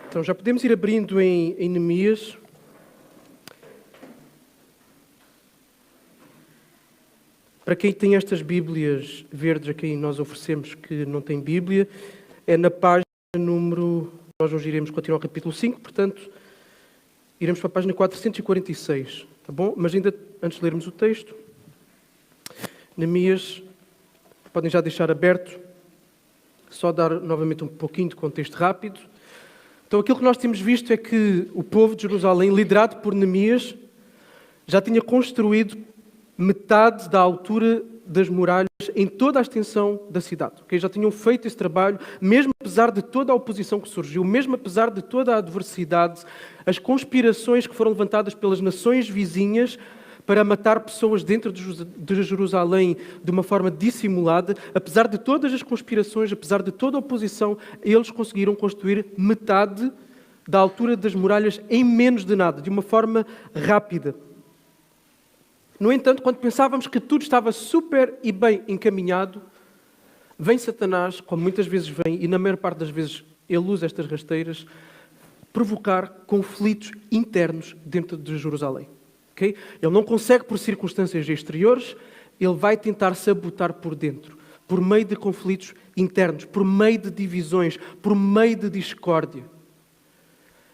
Então, já podemos ir abrindo em Neemias. Para quem tem estas Bíblias verdes a quem nós oferecemos que não tem Bíblia, é na página número... Nós hoje iremos continuar o capítulo 5, portanto, iremos para a página 446, tá bom? Mas ainda, antes de lermos o texto, Neemias, podem já deixar aberto, só dar novamente um pouquinho de contexto rápido. Então, aquilo que nós temos visto é que o povo de Jerusalém, liderado por Neemias, já tinha construído metade da altura das muralhas em toda a extensão da cidade. Okay? Já tinham feito esse trabalho, mesmo apesar de toda a oposição que surgiu, mesmo apesar de toda a adversidade, as conspirações que foram levantadas pelas nações vizinhas para matar pessoas dentro de Jerusalém de uma forma dissimulada, apesar de todas as conspirações, apesar de toda a oposição, eles conseguiram construir metade da altura das muralhas em menos de nada, de uma forma rápida. No entanto, quando pensávamos que tudo estava super e bem encaminhado, vem Satanás, como muitas vezes vem, e na maior parte das vezes ele usa estas rasteiras, provocar conflitos internos dentro de Jerusalém. Okay? Ele não consegue por circunstâncias exteriores, ele vai tentar sabotar por dentro, por meio de conflitos internos, por meio de divisões, por meio de discórdia.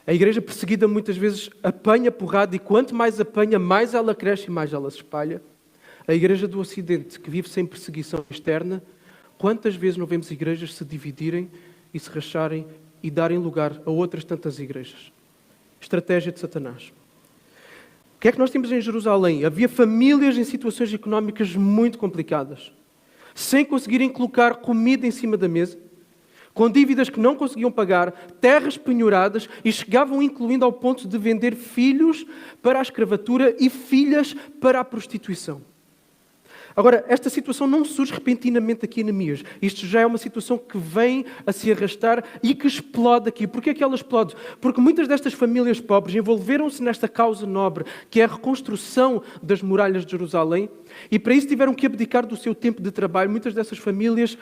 A igreja perseguida muitas vezes apanha porrada e quanto mais apanha, mais ela cresce e mais ela se espalha. A igreja do Ocidente, que vive sem perseguição externa, quantas vezes não vemos igrejas se dividirem e se racharem e darem lugar a outras tantas igrejas? Estratégia de Satanás. O que é que nós temos em Jerusalém? Havia famílias em situações económicas muito complicadas, sem conseguirem colocar comida em cima da mesa, com dívidas que não conseguiam pagar, terras penhoradas e chegavam incluindo ao ponto de vender filhos para a escravatura e filhas para a prostituição. Agora, esta situação não surge repentinamente aqui em Neemias. Isto já é uma situação que vem a se arrastar e que explode aqui. Porquê é que ela explode? Porque muitas destas famílias pobres envolveram-se nesta causa nobre, que é a reconstrução das muralhas de Jerusalém, e para isso tiveram que abdicar do seu tempo de trabalho. Muitas dessas famílias,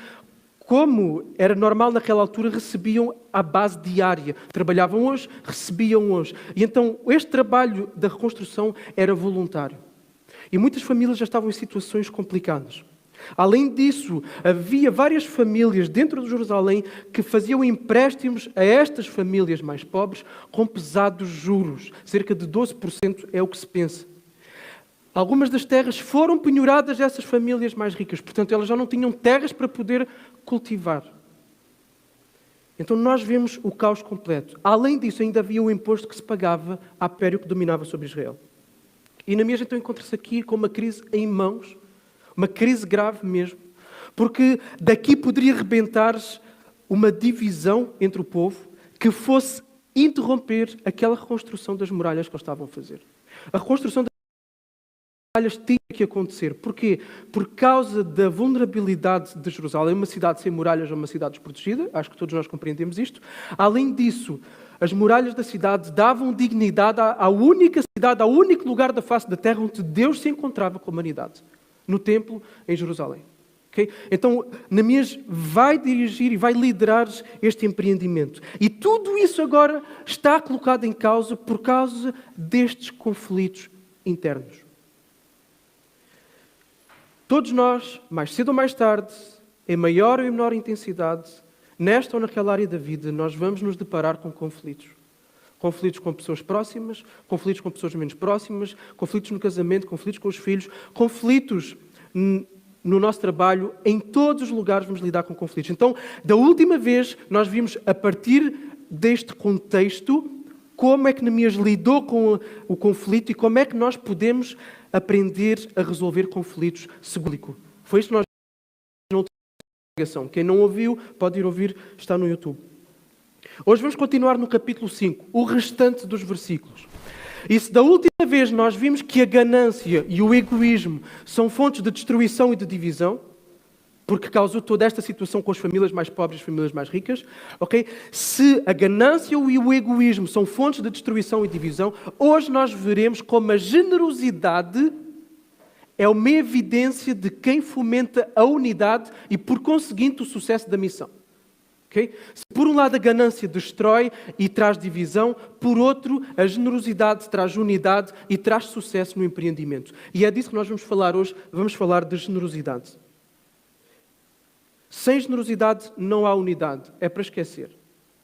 como era normal naquela altura, recebiam à base diária. Trabalhavam hoje, recebiam hoje. E então este trabalho da reconstrução era voluntário. E muitas famílias já estavam em situações complicadas. Além disso, havia várias famílias dentro de Jerusalém que faziam empréstimos a estas famílias mais pobres com pesados juros. Cerca de 12% é o que se pensa. Algumas das terras foram penhoradas a essas famílias mais ricas. Portanto, elas já não tinham terras para poder cultivar. Então nós vemos o caos completo. Além disso, ainda havia o imposto que se pagava à Pério que dominava sobre Israel. E Neemias então encontra-se aqui com uma crise em mãos, uma crise grave mesmo, porque daqui poderia rebentar uma divisão entre o povo que fosse interromper aquela reconstrução das muralhas que eles estavam a fazer. A reconstrução das muralhas tinha que acontecer. Porquê? Por causa da vulnerabilidade de Jerusalém. Uma cidade sem muralhas é uma cidade desprotegida. Acho que todos nós compreendemos isto. Além disso, as muralhas da cidade davam dignidade à única cidade, ao único lugar da face da terra onde Deus se encontrava com a humanidade. No templo, em Jerusalém. Okay? Então, Neemias vai dirigir e vai liderar este empreendimento. E tudo isso agora está colocado em causa por causa destes conflitos internos. Todos nós, mais cedo ou mais tarde, em maior ou em menor intensidade, nesta ou naquela área da vida, nós vamos nos deparar com conflitos. Conflitos com pessoas próximas, conflitos com pessoas menos próximas, conflitos no casamento, conflitos com os filhos, conflitos no nosso trabalho. Em todos os lugares vamos lidar com conflitos. Então, da última vez, nós vimos, a partir deste contexto, como é que Neemias lidou com o conflito e como é que nós podemos aprender a resolver conflitos segundo. Foi isto que nós vimos na última pregação. Quem não ouviu, pode ir ouvir, está no YouTube. Hoje vamos continuar no capítulo 5, o restante dos versículos. E se da última vez nós vimos que a ganância e o egoísmo são fontes de destruição e de divisão, porque causou toda esta situação com as famílias mais pobres e as famílias mais ricas, ok? Se a ganância e o egoísmo são fontes de destruição e divisão, hoje nós veremos como a generosidade é uma evidência de quem fomenta a unidade e, por conseguinte, o sucesso da missão. Okay? Se por um lado a ganância destrói e traz divisão, por outro a generosidade traz unidade e traz sucesso no empreendimento. E é disso que nós vamos falar hoje, vamos falar de generosidade. Sem generosidade não há unidade, é para esquecer.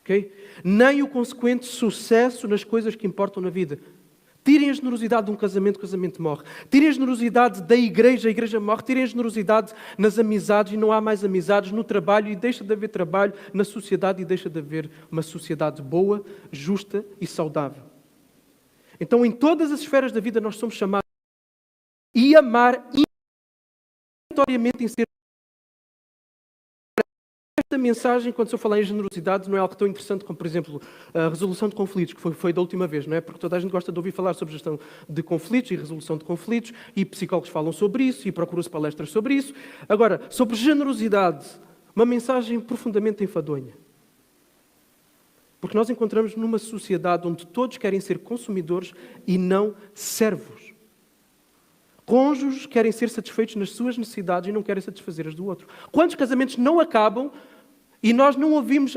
Okay? Nem o consequente sucesso nas coisas que importam na vida. Tirem a generosidade de um casamento, o casamento morre. Tirem a generosidade da igreja, a igreja morre. Tirem a generosidade nas amizades e não há mais amizades, no trabalho e deixa de haver trabalho, na sociedade e deixa de haver uma sociedade boa, justa e saudável. Então, em todas as esferas da vida nós somos chamados a amar obrigatoriamente em ser. Esta mensagem, quando se eu falar em generosidade, não é algo tão interessante como, por exemplo, a resolução de conflitos, que foi da última vez, não é? Porque toda a gente gosta de ouvir falar sobre gestão de conflitos e resolução de conflitos, e psicólogos falam sobre isso, e procuram-se palestras sobre isso. Agora, sobre generosidade, uma mensagem profundamente enfadonha. Porque nós encontramos numa sociedade onde todos querem ser consumidores e não servos. Cônjuges querem ser satisfeitos nas suas necessidades e não querem satisfazer as do outro. Quantos casamentos não acabam e nós não ouvimos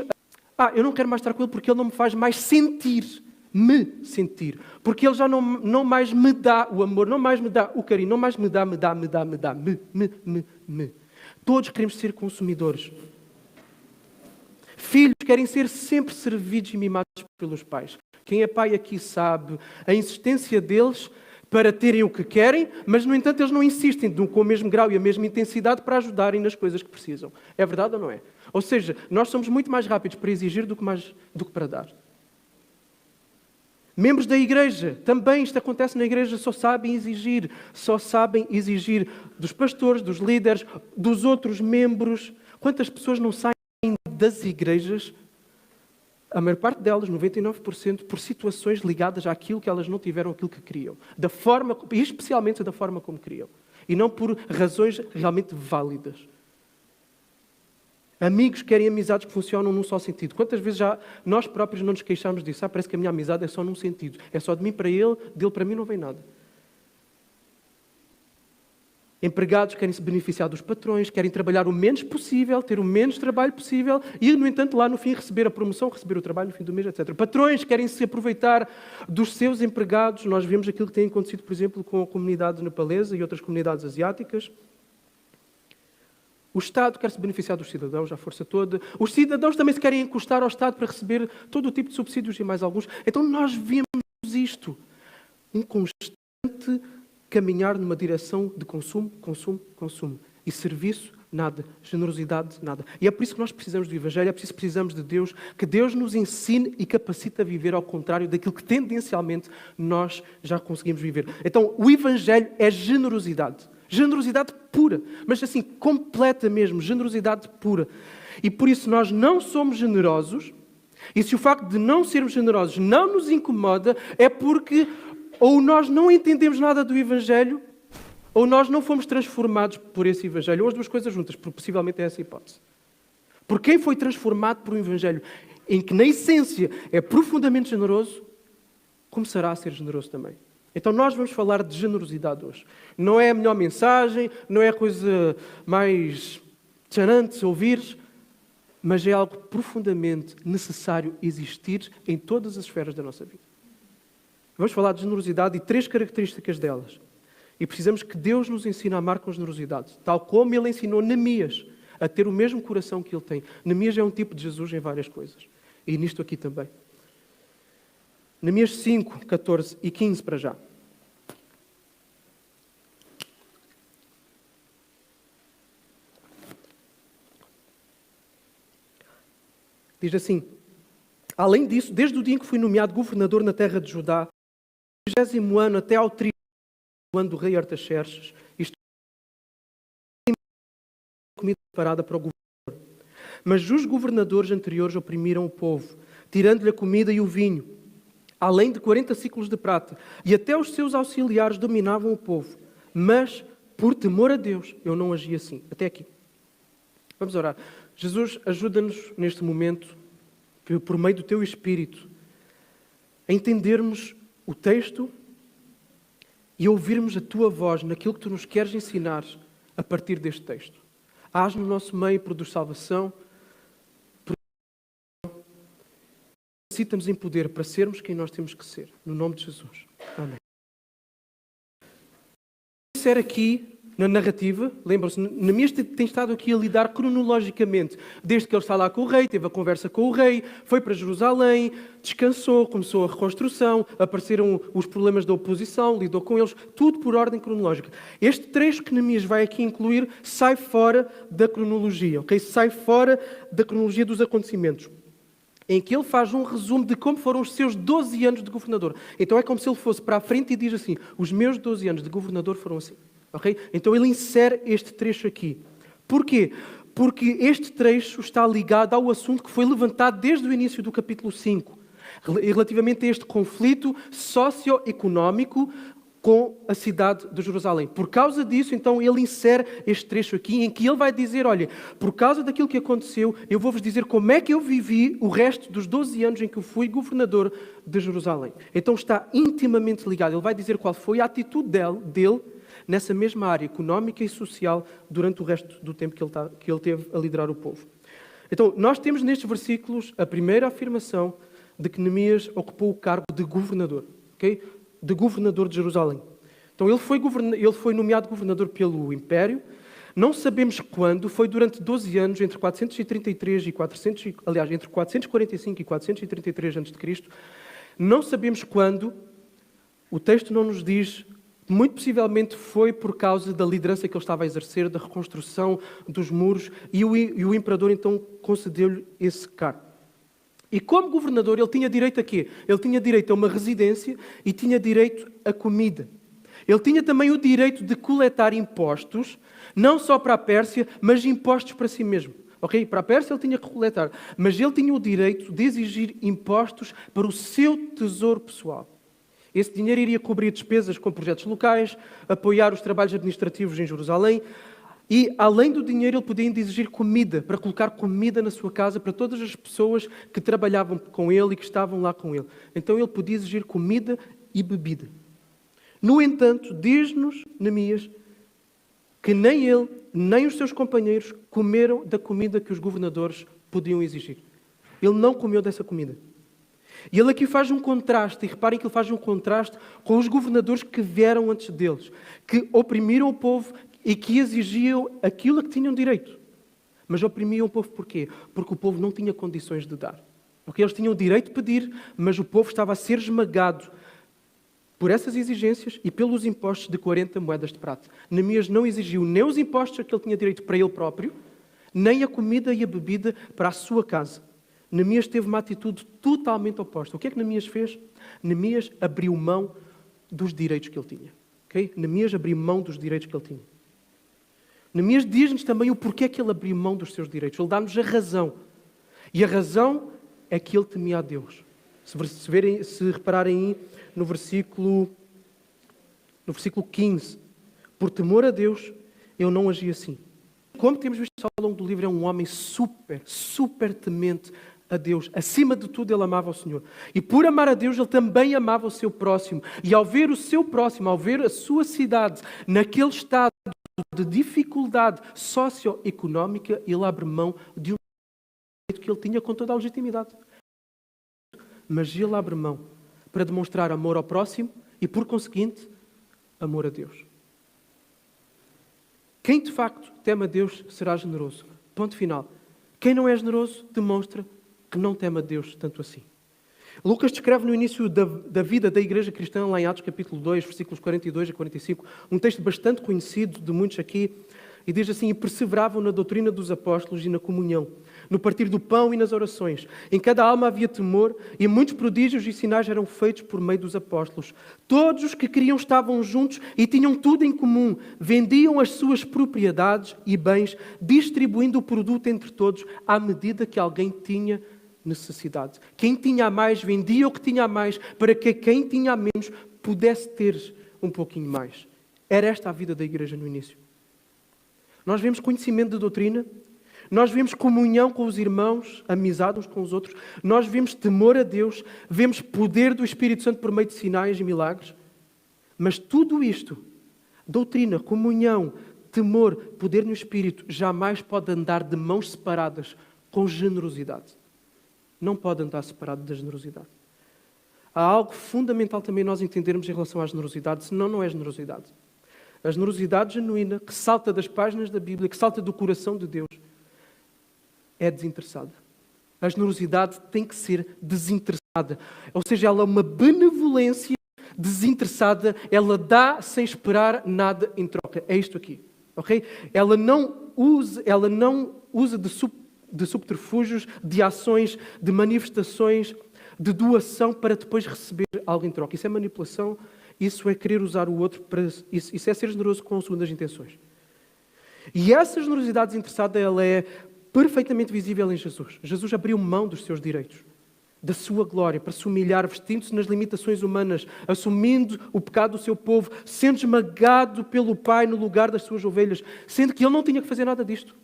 eu não quero mais estar com ele porque ele não me faz mais me sentir. Porque ele já não mais me dá o amor, não mais me dá o carinho, não mais me dá. Todos queremos ser consumidores. Filhos querem ser sempre servidos e mimados pelos pais. Quem é pai aqui sabe a insistência deles para terem o que querem, mas, no entanto, eles não insistem com o mesmo grau e a mesma intensidade para ajudarem nas coisas que precisam. É verdade ou não é? Ou seja, nós somos muito mais rápidos para exigir do que para dar. Membros da igreja, também isto acontece na igreja, só sabem exigir dos pastores, dos líderes, dos outros membros. Quantas pessoas não saem das igrejas? A maior parte delas, 99%, por situações ligadas àquilo que elas não tiveram, aquilo que queriam. E especialmente da forma como queriam. E não por razões realmente válidas. Amigos querem amizades que funcionam num só sentido. Quantas vezes já nós próprios não nos queixamos disso? Parece que a minha amizade é só num sentido. É só de mim para ele, dele para mim não vem nada. Empregados querem se beneficiar dos patrões, querem trabalhar o menos possível, ter o menos trabalho possível e, no entanto, lá no fim receber a promoção, receber o trabalho no fim do mês, etc. Patrões querem se aproveitar dos seus empregados. Nós vemos aquilo que tem acontecido, por exemplo, com a comunidade nepalesa e outras comunidades asiáticas. O Estado quer se beneficiar dos cidadãos, à força toda. Os cidadãos também se querem encostar ao Estado para receber todo o tipo de subsídios e mais alguns. Então nós vemos isto. Um constante caminhar numa direção de consumo. E serviço, nada. Generosidade, nada. E é por isso que nós precisamos do Evangelho, é por isso que precisamos de Deus, que Deus nos ensine e capacite a viver ao contrário daquilo que tendencialmente nós já conseguimos viver. Então, o Evangelho é generosidade. Generosidade pura, mas assim, completa mesmo, generosidade pura. E por isso nós não somos generosos, e se o facto de não sermos generosos não nos incomoda, é porque ou nós não entendemos nada do Evangelho, ou nós não fomos transformados por esse Evangelho, ou as duas coisas juntas, porque possivelmente é essa a hipótese. Por quem foi transformado por um Evangelho em que, na essência, é profundamente generoso, começará a ser generoso também. Então nós vamos falar de generosidade hoje. Não é a melhor mensagem, não é a coisa mais charante de ouvir, mas é algo profundamente necessário existir em todas as esferas da nossa vida. Vamos falar de generosidade e 3 características delas. E precisamos que Deus nos ensine a amar com generosidade, tal como Ele ensinou Neemias a ter o mesmo coração que Ele tem. Neemias é um tipo de Jesus em várias coisas. E nisto aqui também. Neemias 5, 14 e 15 para já. Diz assim: além disso, desde o dia em que fui nomeado governador na terra de Judá, do 20º ano até ao 30º ano do rei Artaxerxes, isto é comida preparada para o governador. Mas os governadores anteriores oprimiram o povo, tirando-lhe a comida e o vinho, além de 40 ciclos de prata, e até os seus auxiliares dominavam o povo. Mas, por temor a Deus, eu não agi assim. Até aqui. Vamos orar. Jesus, ajuda-nos neste momento, por meio do Teu Espírito, a entendermos o texto e a ouvirmos a Tua voz naquilo que Tu nos queres ensinar a partir deste texto. Hás no nosso meio, produz salvação, capacita-nos em poder para sermos quem nós temos que ser. No nome de Jesus. Amém. Ser aqui na narrativa, lembram-se, Neemias tem estado aqui a lidar cronologicamente, desde que ele está lá com o rei, teve a conversa com o rei, foi para Jerusalém, descansou, começou a reconstrução, apareceram os problemas da oposição, lidou com eles, tudo por ordem cronológica. Este trecho que Neemias vai aqui incluir sai fora da cronologia, ok? Sai fora da cronologia dos acontecimentos, em que ele faz um resumo de como foram os seus 12 anos de governador. Então é como se ele fosse para a frente e diz assim, os meus 12 anos de governador foram assim. Okay? Então ele insere este trecho aqui. Porquê? Porque este trecho está ligado ao assunto que foi levantado desde o início do capítulo 5, relativamente a este conflito socioeconómico com a cidade de Jerusalém. Por causa disso, então, ele insere este trecho aqui, em que ele vai dizer, olha, por causa daquilo que aconteceu, eu vou-vos dizer como é que eu vivi o resto dos 12 anos em que eu fui governador de Jerusalém. Então está intimamente ligado. Ele vai dizer qual foi a atitude dele nessa mesma área económica e social durante o resto do tempo que ele teve a liderar o povo. Então, nós temos nestes versículos a primeira afirmação de que Neemias ocupou o cargo de governador, ok? De governador de Jerusalém. Então, ele foi nomeado governador pelo Império. Não sabemos quando, foi durante 12 anos, entre 433 e entre 445 e 433 a.C. Não sabemos quando, o texto não nos diz. Muito possivelmente foi por causa da liderança que ele estava a exercer, da reconstrução dos muros, e o imperador então concedeu-lhe esse cargo. E como governador ele tinha direito a quê? Ele tinha direito a uma residência e tinha direito a comida. Ele tinha também o direito de coletar impostos, não só para a Pérsia, mas impostos para si mesmo. Okay? Para a Pérsia ele tinha que coletar, mas ele tinha o direito de exigir impostos para o seu tesouro pessoal. Esse dinheiro iria cobrir despesas com projetos locais, apoiar os trabalhos administrativos em Jerusalém e, além do dinheiro, ele podia exigir comida, para colocar comida na sua casa para todas as pessoas que trabalhavam com ele e que estavam lá com ele. Então ele podia exigir comida e bebida. No entanto, diz-nos Neemias que nem ele, nem os seus companheiros comeram da comida que os governadores podiam exigir. Ele não comeu dessa comida. E ele aqui faz um contraste, e reparem que ele faz um contraste com os governadores que vieram antes deles, que oprimiram o povo e que exigiam aquilo a que tinham direito. Mas oprimiam o povo porquê? Porque o povo não tinha condições de dar. Porque eles tinham o direito de pedir, mas o povo estava a ser esmagado por essas exigências e pelos impostos de 40 moedas de prata. Neemias não exigiu nem os impostos a que ele tinha direito para ele próprio, nem a comida e a bebida para a sua casa. Neemias teve uma atitude totalmente oposta. O que é que Neemias fez? Neemias abriu mão dos direitos que ele tinha. Okay? Neemias abriu mão dos direitos que ele tinha. Neemias diz-nos também o porquê que ele abriu mão dos seus direitos. Ele dá-nos a razão. E a razão é que ele temia a Deus. Se repararem aí no versículo 15. Por temor a Deus, eu não agi assim. Como temos visto ao longo do livro, é um homem super temente a Deus. Acima de tudo, ele amava o Senhor. E por amar a Deus, ele também amava o seu próximo. E ao ver o seu próximo, ao ver a sua cidade naquele estado de dificuldade socioeconómica, ele abre mão de um direito que ele tinha com toda a legitimidade. Mas ele abre mão para demonstrar amor ao próximo e, por conseguinte, amor a Deus. Quem de facto teme a Deus será generoso. Ponto final. Quem não é generoso demonstra que não teme a Deus tanto assim. Lucas descreve no início da vida da igreja cristã, lá em Atos capítulo 2, versículos 42 a 45, um texto bastante conhecido de muitos aqui, e diz assim: e perseveravam na doutrina dos apóstolos e na comunhão, no partir do pão e nas orações. Em cada alma havia temor, e muitos prodígios e sinais eram feitos por meio dos apóstolos. Todos os que queriam estavam juntos e tinham tudo em comum. Vendiam as suas propriedades e bens, distribuindo o produto entre todos, à medida que alguém tinha necessidade. Quem tinha a mais, vendia o que tinha a mais, para que quem tinha a menos pudesse ter um pouquinho mais. Era esta a vida da igreja no início. Nós vemos conhecimento de doutrina, nós vemos comunhão com os irmãos, amizade uns com os outros, nós vemos temor a Deus, vemos poder do Espírito Santo por meio de sinais e milagres. Mas tudo isto, doutrina, comunhão, temor, poder no Espírito, jamais pode andar de mãos separadas com generosidade. não pode andar separado da generosidade. Há algo fundamental também nós entendermos em relação à generosidade, senão não é generosidade. A generosidade genuína, que salta das páginas da Bíblia, que salta do coração de Deus, é desinteressada. A generosidade tem que ser desinteressada. Ou seja, ela é uma benevolência desinteressada, ela dá sem esperar nada em troca. É isto aqui. Okay? Ela não usa de subterfúgios, de ações, de manifestações, de doação para depois receber algo em troca. Isso é manipulação, isso é querer usar o outro, isso é ser generoso com segundas intenções. E essa generosidade desinteressada, ela é perfeitamente visível em Jesus. Jesus abriu mão dos seus direitos, da sua glória, para se humilhar, vestindo-se nas limitações humanas, assumindo o pecado do seu povo, sendo esmagado pelo Pai no lugar das suas ovelhas, sendo que ele não tinha que fazer nada disto.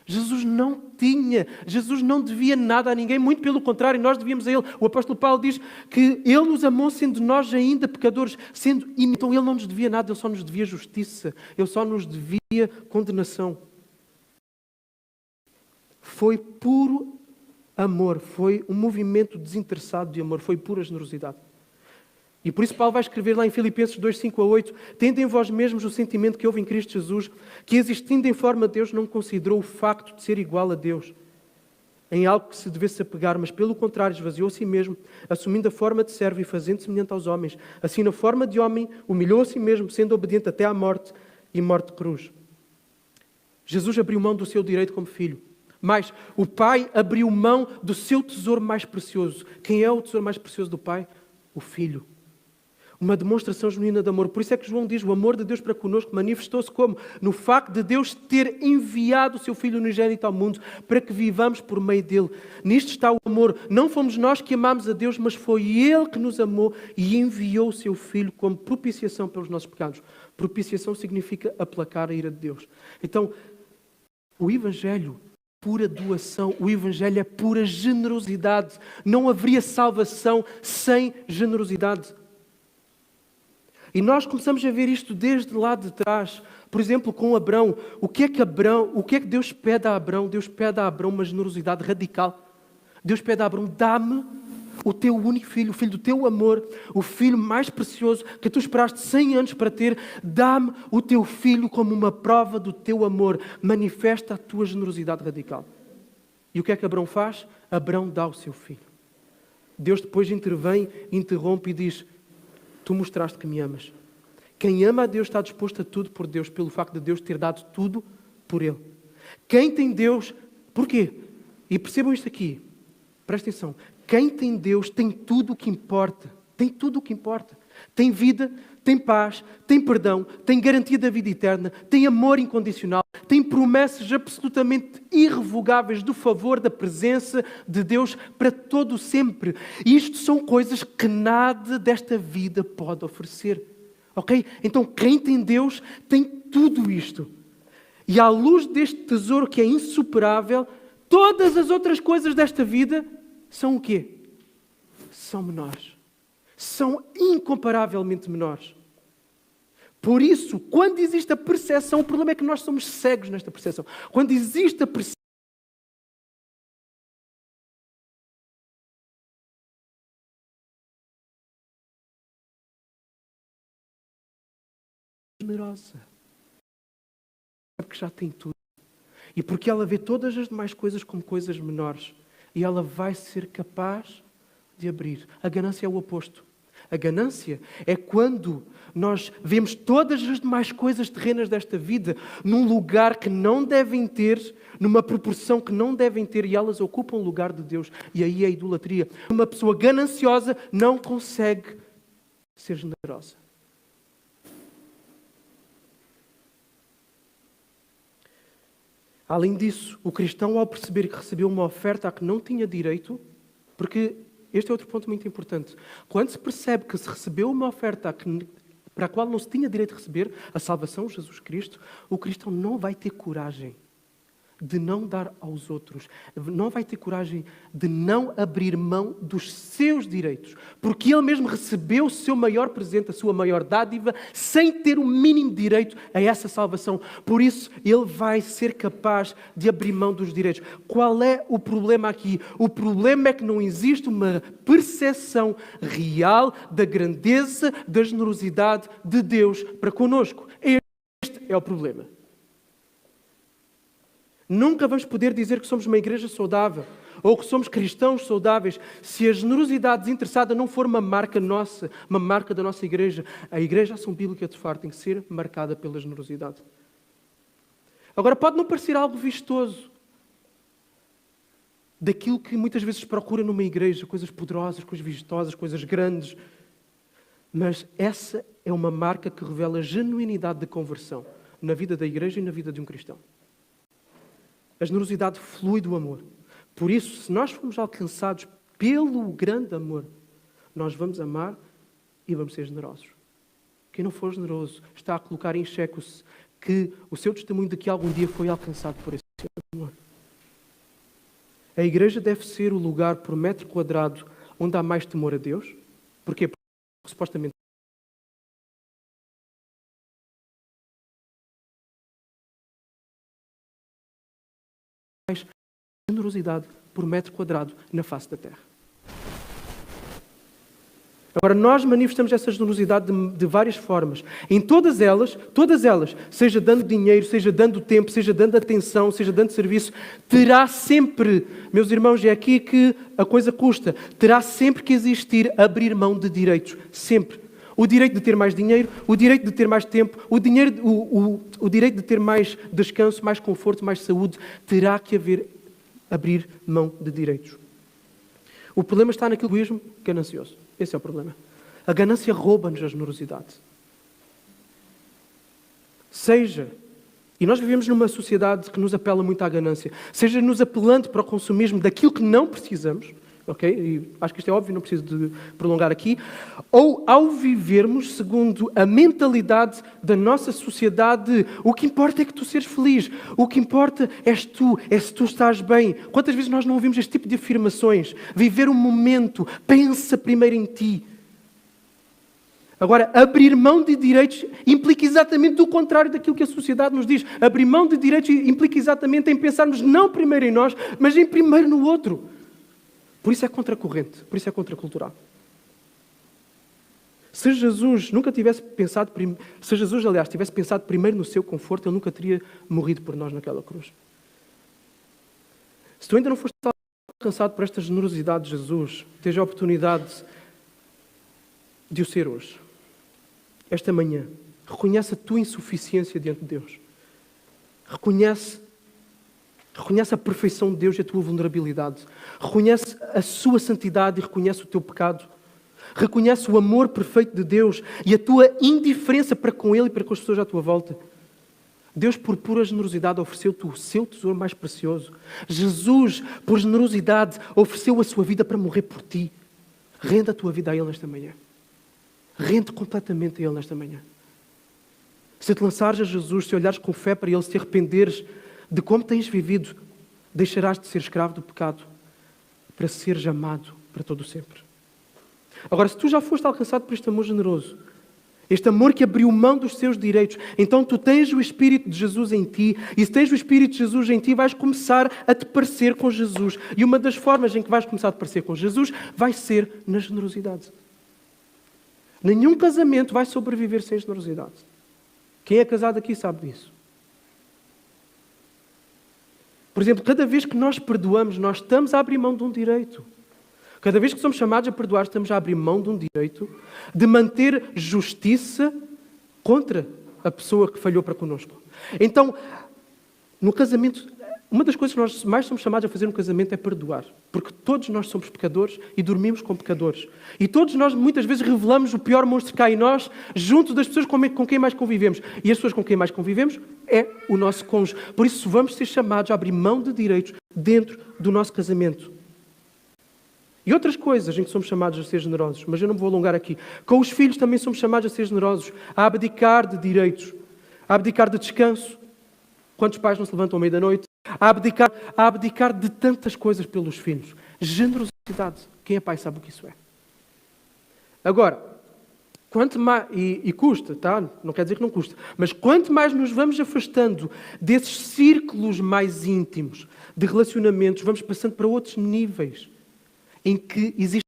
Jesus não devia nada a ninguém, muito pelo contrário, nós devíamos a Ele. O apóstolo Paulo diz que Ele nos amou sendo nós ainda pecadores, então Ele não nos devia nada, Ele só nos devia justiça, Ele só nos devia condenação. Foi puro amor, foi um movimento desinteressado de amor, foi pura generosidade. E por isso Paulo vai escrever lá em Filipenses 2, 5 a 8, tende em vós mesmos o sentimento que houve em Cristo Jesus, que existindo em forma de Deus não considerou o facto de ser igual a Deus, em algo que se devesse apegar, mas pelo contrário esvaziou a si mesmo, assumindo a forma de servo e fazendo semelhante aos homens. Assim, na forma de homem, humilhou a si mesmo, sendo obediente até à morte e morte de cruz. Jesus abriu mão do seu direito como filho. Mas o Pai abriu mão do seu tesouro mais precioso. Quem é o tesouro mais precioso do Pai? O Filho. Uma demonstração genuína de amor. Por isso é que João diz, o amor de Deus para connosco manifestou-se como? No facto de Deus ter enviado o seu Filho unigênito ao mundo para que vivamos por meio dele. Nisto está o amor. Não fomos nós que amámos a Deus, mas foi Ele que nos amou e enviou o seu Filho como propiciação pelos nossos pecados. Propiciação significa aplacar a ira de Deus. Então, o Evangelho pura doação, o Evangelho é pura generosidade. Não haveria salvação sem generosidade. E nós começamos a ver isto desde lá de trás. Por exemplo, com Abrão. O que é que Deus pede a Abrão? Deus pede a Abrão uma generosidade radical. Deus pede a Abrão, dá-me o teu único filho, o filho do teu amor, o filho mais precioso que tu esperaste 100 anos para ter. Dá-me o teu filho como uma prova do teu amor. Manifesta a tua generosidade radical. E o que é que Abrão faz? Abrão dá o seu filho. Deus depois intervém, interrompe e diz, tu mostraste que me amas. Quem ama a Deus está disposto a tudo por Deus, pelo facto de Deus ter dado tudo por Ele. Quem tem Deus... Porquê? E percebam isto aqui. Prestem atenção. Quem tem Deus tem tudo o que importa. Tem tudo o que importa. Tem vida, tem paz, tem perdão, tem garantia da vida eterna, tem amor incondicional, tem promessas absolutamente irrevogáveis do favor, da presença de Deus para todo o sempre. E isto são coisas que nada desta vida pode oferecer. Ok? Então quem tem Deus tem tudo isto. E à luz deste tesouro que é insuperável, todas as outras coisas desta vida são o quê? São menores. São incomparavelmente menores. Por isso, quando existe a percepção, o problema é que nós somos cegos nesta percepção. Quando existe a percepção generosa, porque já tem tudo. E porque ela vê todas as demais coisas como coisas menores. E ela vai ser capaz de abrir. A ganância é o oposto. A ganância é quando nós vemos todas as demais coisas terrenas desta vida num lugar que não devem ter, numa proporção que não devem ter, e elas ocupam o lugar de Deus. E aí é a idolatria. Uma pessoa gananciosa não consegue ser generosa. Além disso, o cristão, ao perceber que recebeu uma oferta a que não tinha direito, porque este é outro ponto muito importante, quando se percebe que se recebeu uma oferta para a qual não se tinha direito de receber, a salvação, Jesus Cristo, o cristão não vai ter coragem de não dar aos outros, não vai ter coragem de não abrir mão dos seus direitos, porque ele mesmo recebeu o seu maior presente, a sua maior dádiva, sem ter o mínimo direito a essa salvação. Por isso, ele vai ser capaz de abrir mão dos direitos. Qual é o problema aqui? O problema é que não existe uma percepção real da grandeza, da generosidade de Deus para conosco. Este é o problema. Nunca vamos poder dizer que somos uma igreja saudável ou que somos cristãos saudáveis se a generosidade desinteressada não for uma marca nossa, uma marca da nossa igreja. A Igreja Ação Bíblica de Faro tem que ser marcada pela generosidade. Agora, pode não parecer algo vistoso daquilo que muitas vezes se procura numa igreja, coisas poderosas, coisas vistosas, coisas grandes, mas essa é uma marca que revela a genuinidade de conversão na vida da igreja e na vida de um cristão. A generosidade flui do amor. Por isso, se nós formos alcançados pelo grande amor, nós vamos amar e vamos ser generosos. Quem não for generoso está a colocar em xeque o seu testemunho de que algum dia foi alcançado por esse amor. A igreja deve ser o lugar por metro quadrado onde há mais temor a Deus. Porquê? Porque supostamente mais generosidade por metro quadrado na face da terra. Agora, nós manifestamos essa generosidade de várias formas. Em todas elas, seja dando dinheiro, seja dando tempo, seja dando atenção, seja dando serviço, terá sempre, meus irmãos, é aqui que a coisa custa, terá sempre que existir abrir mão de direitos. Sempre. O direito de ter mais dinheiro, o direito de ter mais tempo, o direito de ter mais descanso, mais conforto, mais saúde, terá que abrir mão de direitos. O problema está naquele egoísmo ganancioso. Esse é o problema. A ganância rouba-nos a generosidade. E nós vivemos numa sociedade que nos apela muito à ganância, seja nos apelando para o consumismo daquilo que não precisamos, ok? E acho que isto é óbvio, não preciso de prolongar aqui, ou ao vivermos segundo a mentalidade da nossa sociedade de o que importa é que tu seres feliz, o que importa és tu, é se tu estás bem. Quantas vezes nós não ouvimos este tipo de afirmações? Viver um momento, pensa primeiro em ti. Agora, abrir mão de direitos implica exatamente o contrário daquilo que a sociedade nos diz. Abrir mão de direitos implica exatamente em pensarmos não primeiro em nós, mas em primeiro no outro. Por isso é contracorrente, por isso é contracultural. Se Jesus, aliás, tivesse pensado primeiro no seu conforto, ele nunca teria morrido por nós naquela cruz. Se tu ainda não foste alcançado por esta generosidade de Jesus, tens a oportunidade de o ser hoje. Esta manhã, reconhece a tua insuficiência diante de Deus. Reconhece a perfeição de Deus e a tua vulnerabilidade. Reconhece a sua santidade e reconhece o teu pecado. Reconhece o amor perfeito de Deus e a tua indiferença para com Ele e para com as pessoas à tua volta. Deus, por pura generosidade, ofereceu-te o seu tesouro mais precioso. Jesus, por generosidade, ofereceu a sua vida para morrer por ti. Rende a tua vida a Ele nesta manhã. Rende completamente a Ele nesta manhã. Se te lançares a Jesus, se olhares com fé para Ele, se te arrependeres de como tens vivido, deixarás de ser escravo do pecado para seres amado para todo o sempre. Agora, se tu já foste alcançado por este amor generoso, este amor que abriu mão dos seus direitos, então tu tens o Espírito de Jesus em ti, e se tens o Espírito de Jesus em ti, vais começar a te parecer com Jesus. E uma das formas em que vais começar a te parecer com Jesus vai ser na generosidade. Nenhum casamento vai sobreviver sem generosidade. Quem é casado aqui sabe disso. Por exemplo, cada vez que nós perdoamos, nós estamos a abrir mão de um direito. Cada vez que somos chamados a perdoar, estamos a abrir mão de um direito de manter justiça contra a pessoa que falhou para connosco. Então, no casamento, uma das coisas que nós mais somos chamados a fazer no casamento é perdoar. Porque todos nós somos pecadores e dormimos com pecadores. E todos nós muitas vezes revelamos o pior monstro que há em nós junto das pessoas com quem mais convivemos. E as pessoas com quem mais convivemos é o nosso cônjuge. Por isso vamos ser chamados a abrir mão de direitos dentro do nosso casamento. E outras coisas em que somos chamados a ser generosos, mas eu não me vou alongar aqui. Com os filhos também somos chamados a ser generosos, a abdicar de direitos, a abdicar de descanso. Quantos pais não se levantam à meia da noite? a abdicar de tantas coisas pelos filhos. Generosidade. Quem é pai sabe o que isso é. Agora, quanto mais, e custa, tá? Não quer dizer que não custa, mas quanto mais nos vamos afastando desses círculos mais íntimos de relacionamentos, vamos passando para outros níveis em que existe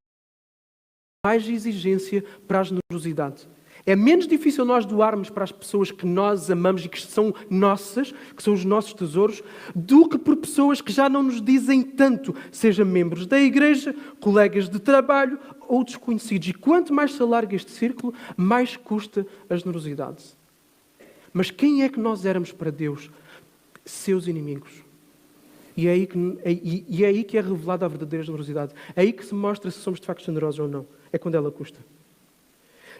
mais exigência para a generosidade. É menos difícil nós doarmos para as pessoas que nós amamos e que são nossas, que são os nossos tesouros, do que por pessoas que já não nos dizem tanto, seja membros da igreja, colegas de trabalho ou desconhecidos. E quanto mais se alarga este círculo, mais custa a generosidade. Mas quem é que nós éramos para Deus? Seus inimigos. E é aí que é revelada a verdadeira generosidade. É aí que se mostra se somos de facto generosos ou não. É quando ela custa.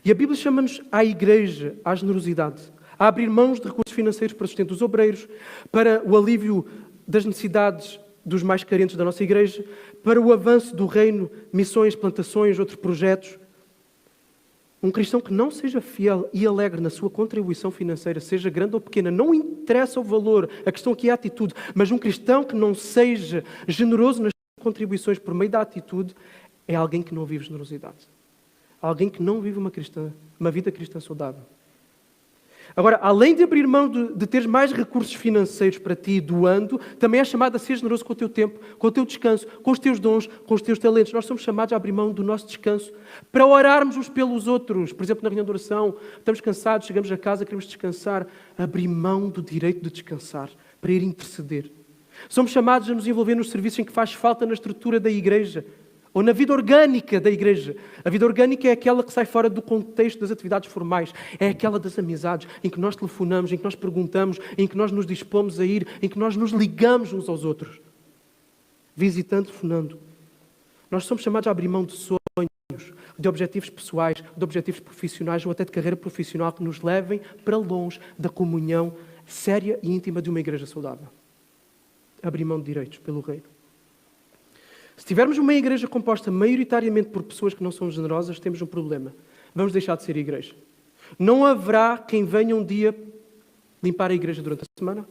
E a Bíblia chama-nos à igreja, à generosidade, a abrir mãos de recursos financeiros para o sustento dos obreiros, para o alívio das necessidades dos mais carentes da nossa igreja, para o avanço do reino, missões, plantações, outros projetos. Um cristão que não seja fiel e alegre na sua contribuição financeira, seja grande ou pequena, não interessa o valor, a questão aqui é a atitude, mas um cristão que não seja generoso nas suas contribuições por meio da atitude, é alguém que não vive generosidade. Alguém que não vive uma vida cristã saudável. Agora, além de abrir mão de teres mais recursos financeiros para ti, doando, também é chamado a ser generoso com o teu tempo, com o teu descanso, com os teus dons, com os teus talentos. Nós somos chamados a abrir mão do nosso descanso para orarmos uns pelos outros. Por exemplo, na reunião de oração, estamos cansados, chegamos a casa, queremos descansar. Abrir mão do direito de descansar, para ir interceder. Somos chamados a nos envolver nos serviços em que faz falta na estrutura da igreja, ou na vida orgânica da igreja. A vida orgânica é aquela que sai fora do contexto das atividades formais. É aquela das amizades, em que nós telefonamos, em que nós perguntamos, em que nós nos dispomos a ir, em que nós nos ligamos uns aos outros. Visitando, telefonando. Nós somos chamados a abrir mão de sonhos, de objetivos pessoais, de objetivos profissionais ou até de carreira profissional que nos levem para longe da comunhão séria e íntima de uma igreja saudável. Abrir mão de direitos pelo reino. Se tivermos uma igreja composta maioritariamente por pessoas que não são generosas, temos um problema. Vamos deixar de ser igreja. Não haverá quem venha um dia limpar a igreja durante a semana.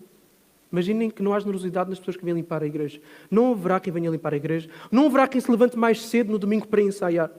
Imaginem que não há generosidade nas pessoas que vêm limpar a igreja. Não haverá quem venha limpar a igreja. Não haverá quem se levante mais cedo no domingo para ensaiar.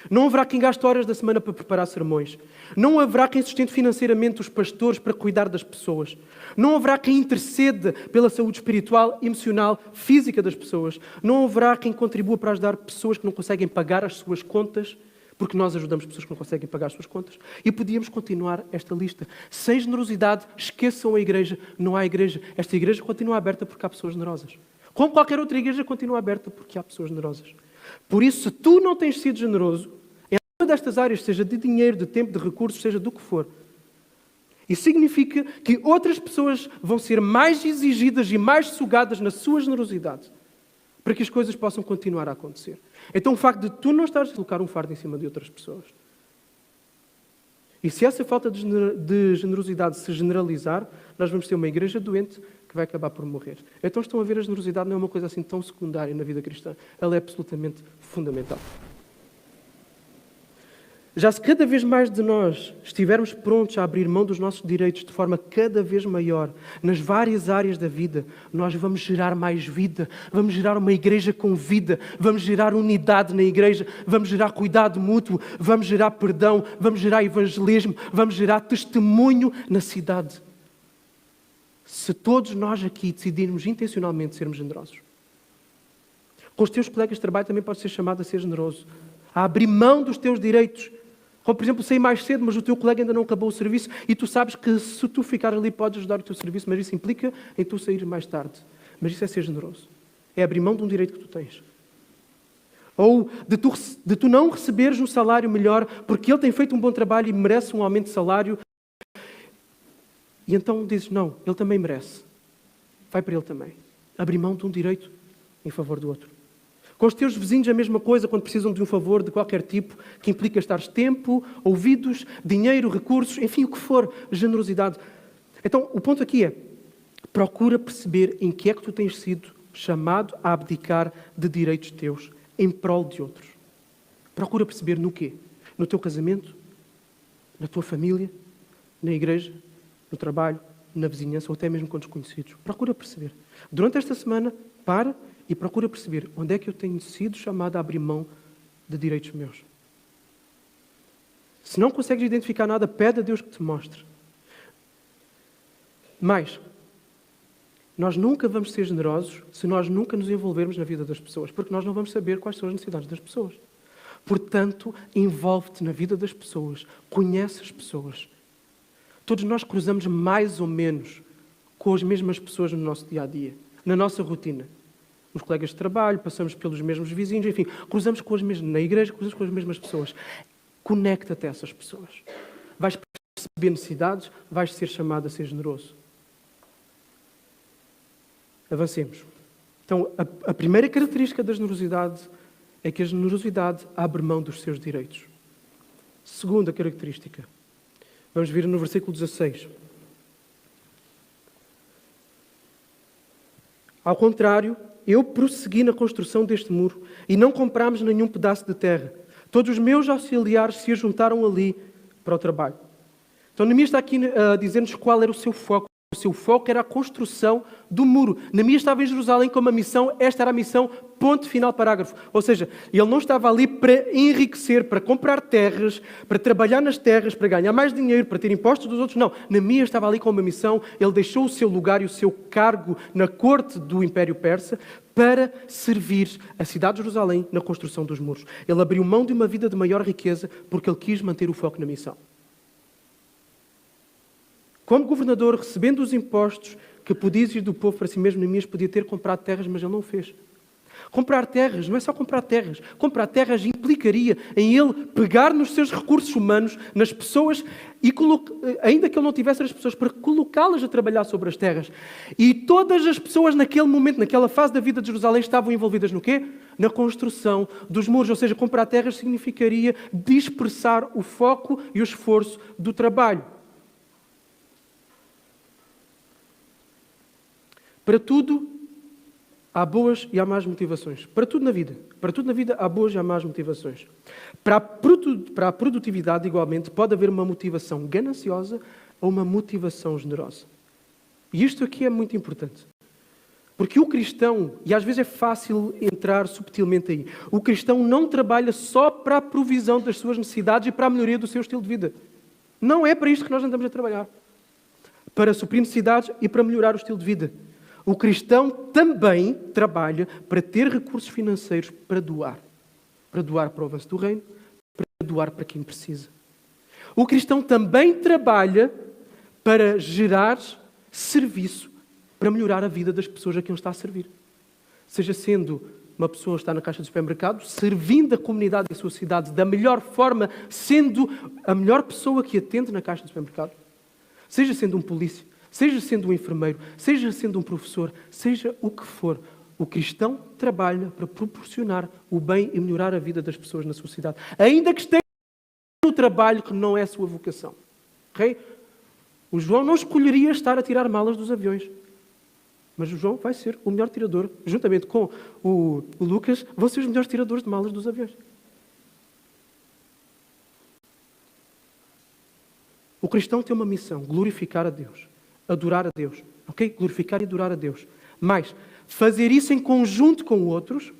Não haverá quem gaste horas da semana para preparar sermões. Não haverá quem sustente financeiramente os pastores para cuidar das pessoas. Não haverá quem interceda pela saúde espiritual, emocional, física das pessoas. Não haverá quem contribua para ajudar pessoas que não conseguem pagar as suas contas, porque nós ajudamos pessoas que não conseguem pagar as suas contas. E podíamos continuar esta lista. Sem generosidade, esqueçam a igreja. Não há igreja. Esta igreja continua aberta porque há pessoas generosas. Como qualquer outra igreja continua aberta porque há pessoas generosas. Por isso, se tu não tens sido generoso, em uma destas áreas, seja de dinheiro, de tempo, de recursos, seja do que for, isso significa que outras pessoas vão ser mais exigidas e mais sugadas na sua generosidade para que as coisas possam continuar a acontecer. Então o facto de tu não estares a colocar um fardo em cima de outras pessoas. E se essa falta de generosidade se generalizar, nós vamos ter uma igreja doente que vai acabar por morrer. Então estão a ver, a generosidade não é uma coisa assim tão secundária na vida cristã. Ela é absolutamente fundamental. Já se cada vez mais de nós estivermos prontos a abrir mão dos nossos direitos de forma cada vez maior, nas várias áreas da vida, nós vamos gerar mais vida, vamos gerar uma igreja com vida, vamos gerar unidade na igreja, vamos gerar cuidado mútuo, vamos gerar perdão, vamos gerar evangelismo, vamos gerar testemunho na cidade. Se todos nós aqui decidirmos intencionalmente sermos generosos. Com os teus colegas de trabalho também podes ser chamado a ser generoso, a abrir mão dos teus direitos. Como, por exemplo, sair mais cedo, mas o teu colega ainda não acabou o serviço e tu sabes que se tu ficar ali podes ajudar o teu serviço, mas isso implica em tu sair mais tarde. Mas isso é ser generoso. É abrir mão de um direito que tu tens. Ou de tu não receberes um salário melhor porque ele tem feito um bom trabalho e merece um aumento de salário. E então dizes, não, ele também merece. Vai para ele também. Abrir mão de um direito em favor do outro. Com os teus vizinhos a mesma coisa quando precisam de um favor de qualquer tipo, que implica estares tempo, ouvidos, dinheiro, recursos, enfim, o que for, generosidade. Então, o ponto aqui é, procura perceber em que é que tu tens sido chamado a abdicar de direitos teus em prol de outros. Procura perceber no quê? No teu casamento? Na tua família? Na igreja? No trabalho? na vizinhança ou até mesmo com desconhecidos. Procura perceber. Durante esta semana, para e procura perceber onde é que eu tenho sido chamado a abrir mão de direitos meus. Se não consegues identificar nada, pede a Deus que te mostre. Mas, nós nunca vamos ser generosos se nós nunca nos envolvermos na vida das pessoas, porque nós não vamos saber quais são as necessidades das pessoas. Portanto, envolve-te na vida das pessoas, conhece as pessoas. Todos nós cruzamos mais ou menos com as mesmas pessoas no nosso dia-a-dia, na nossa rotina. Os colegas de trabalho, passamos pelos mesmos vizinhos, enfim, cruzamos com as mesmas, na igreja, cruzamos com as mesmas pessoas. Conecta-te a essas pessoas. Vais perceber necessidades, vais ser chamado a ser generoso. Avancemos. Então, a primeira característica da generosidade é que a generosidade abre mão dos seus direitos. Segunda característica. Vamos ver no versículo 16. Ao contrário, eu prossegui na construção deste muro e não comprámos nenhum pedaço de terra. Todos os meus auxiliares se juntaram ali para o trabalho. Então, Neemias está aqui a dizer-nos qual era o seu foco. O seu foco era a construção do muro. Neemias estava em Jerusalém com uma missão, esta era a missão, ponto final, parágrafo. Ou seja, ele não estava ali para enriquecer, para comprar terras, para trabalhar nas terras, para ganhar mais dinheiro, para ter impostos dos outros. Não, Neemias estava ali com uma missão, ele deixou o seu lugar e o seu cargo na corte do Império Persa para servir a cidade de Jerusalém na construção dos muros. Ele abriu mão de uma vida de maior riqueza porque ele quis manter o foco na missão. Como governador, recebendo os impostos que podia exigir do povo para si mesmo, Neemias podia ter comprado terras, mas ele não o fez. Comprar terras não é só comprar terras. Comprar terras implicaria em ele pegar nos seus recursos humanos, nas pessoas, e ainda que ele não tivesse as pessoas, para colocá-las a trabalhar sobre as terras. E todas as pessoas naquele momento, naquela fase da vida de Jerusalém, estavam envolvidas no quê? Na construção dos muros. Ou seja, comprar terras significaria dispersar o foco e o esforço do trabalho. Para tudo há boas e há más motivações. Para tudo na vida. Para tudo na vida há boas e há más motivações. Para a produtividade, igualmente, pode haver uma motivação gananciosa ou uma motivação generosa. E isto aqui é muito importante. Porque o cristão, e às vezes é fácil entrar subtilmente aí, o cristão não trabalha só para a provisão das suas necessidades e para a melhoria do seu estilo de vida. Não é para isto que nós andamos a trabalhar. Para suprir necessidades e para melhorar o estilo de vida. O cristão também trabalha para ter recursos financeiros para doar. Para doar para o avanço do reino, para doar para quem precisa. O cristão também trabalha para gerar serviço, para melhorar a vida das pessoas a quem ele está a servir. Seja sendo uma pessoa que está na caixa do supermercado, servindo a comunidade da sua cidade da melhor forma, sendo a melhor pessoa que atende na caixa do supermercado. Seja sendo um polícia, seja sendo um enfermeiro, seja sendo um professor, seja o que for, o cristão trabalha para proporcionar o bem e melhorar a vida das pessoas na sua cidade. Ainda que esteja no trabalho que não é a sua vocação. Okay? O João não escolheria estar a tirar malas dos aviões. Mas o João vai ser o melhor tirador, juntamente com o Lucas, vão ser os melhores tiradores de malas dos aviões. O cristão tem uma missão, glorificar a Deus. Adorar a Deus, ok? Glorificar e adorar a Deus. Mas fazer isso em conjunto com outros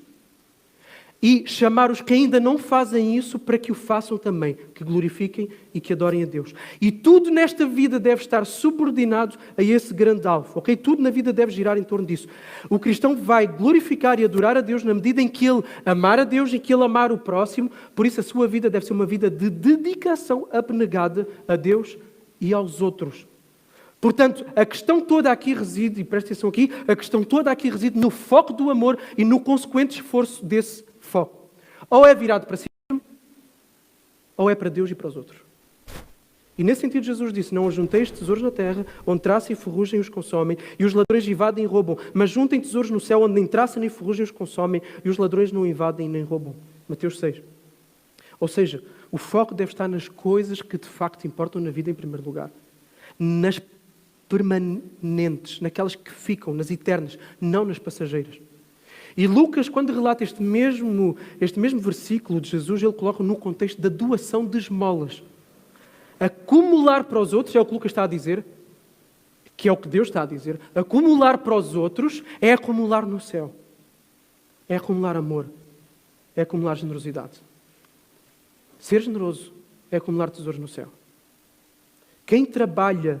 e chamar os que ainda não fazem isso para que o façam também, que glorifiquem e que adorem a Deus. E tudo nesta vida deve estar subordinado a esse grande alvo, ok? Tudo na vida deve girar em torno disso. O cristão vai glorificar e adorar a Deus na medida em que ele amar a Deus e que ele amar o próximo, por isso a sua vida deve ser uma vida de dedicação abnegada a Deus e aos outros. Portanto, a questão toda aqui reside, e presta atenção aqui, a questão toda aqui reside no foco do amor e no consequente esforço desse foco. Ou é virado para si mesmo, ou é para Deus e para os outros. E nesse sentido Jesus disse, não ajunteis tesouros na terra, onde traça e ferrugem os consomem, e os ladrões invadem e roubam, mas juntem tesouros no céu, onde nem traça nem ferrugem os consomem, e os ladrões não invadem nem roubam. Mateus 6. Ou seja, o foco deve estar nas coisas que de facto importam na vida em primeiro lugar. Nas permanentes, naquelas que ficam, nas eternas, não nas passageiras. E Lucas, quando relata este mesmo versículo de Jesus, ele coloca no contexto da doação de esmolas. Acumular para os outros, é o que Lucas está a dizer, que é o que Deus está a dizer, acumular para os outros é acumular no céu. É acumular amor. É acumular generosidade. Ser generoso é acumular tesouros no céu. Quem trabalha,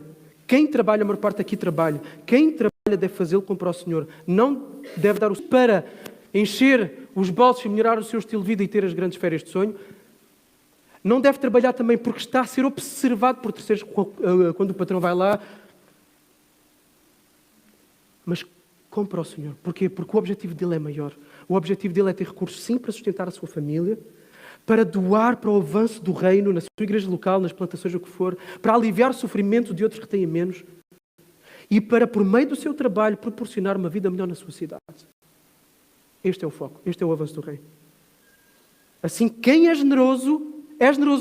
a maior parte aqui trabalha, quem trabalha deve fazê-lo como para o Senhor. Não deve dar o para encher os bolsos e melhorar o seu estilo de vida e ter as grandes férias de sonho. Não deve trabalhar também porque está a ser observado por terceiros quando o patrão vai lá. Mas como para o Senhor. Porquê? Porque o objetivo dele é maior. O objetivo dele é ter recursos, sim, para sustentar a sua família, para doar para o avanço do reino, na sua igreja local, nas plantações, o que for, para aliviar o sofrimento de outros que têm menos e para, por meio do seu trabalho, proporcionar uma vida melhor na sua cidade. Este é o foco, este é o avanço do reino. Assim, quem é generoso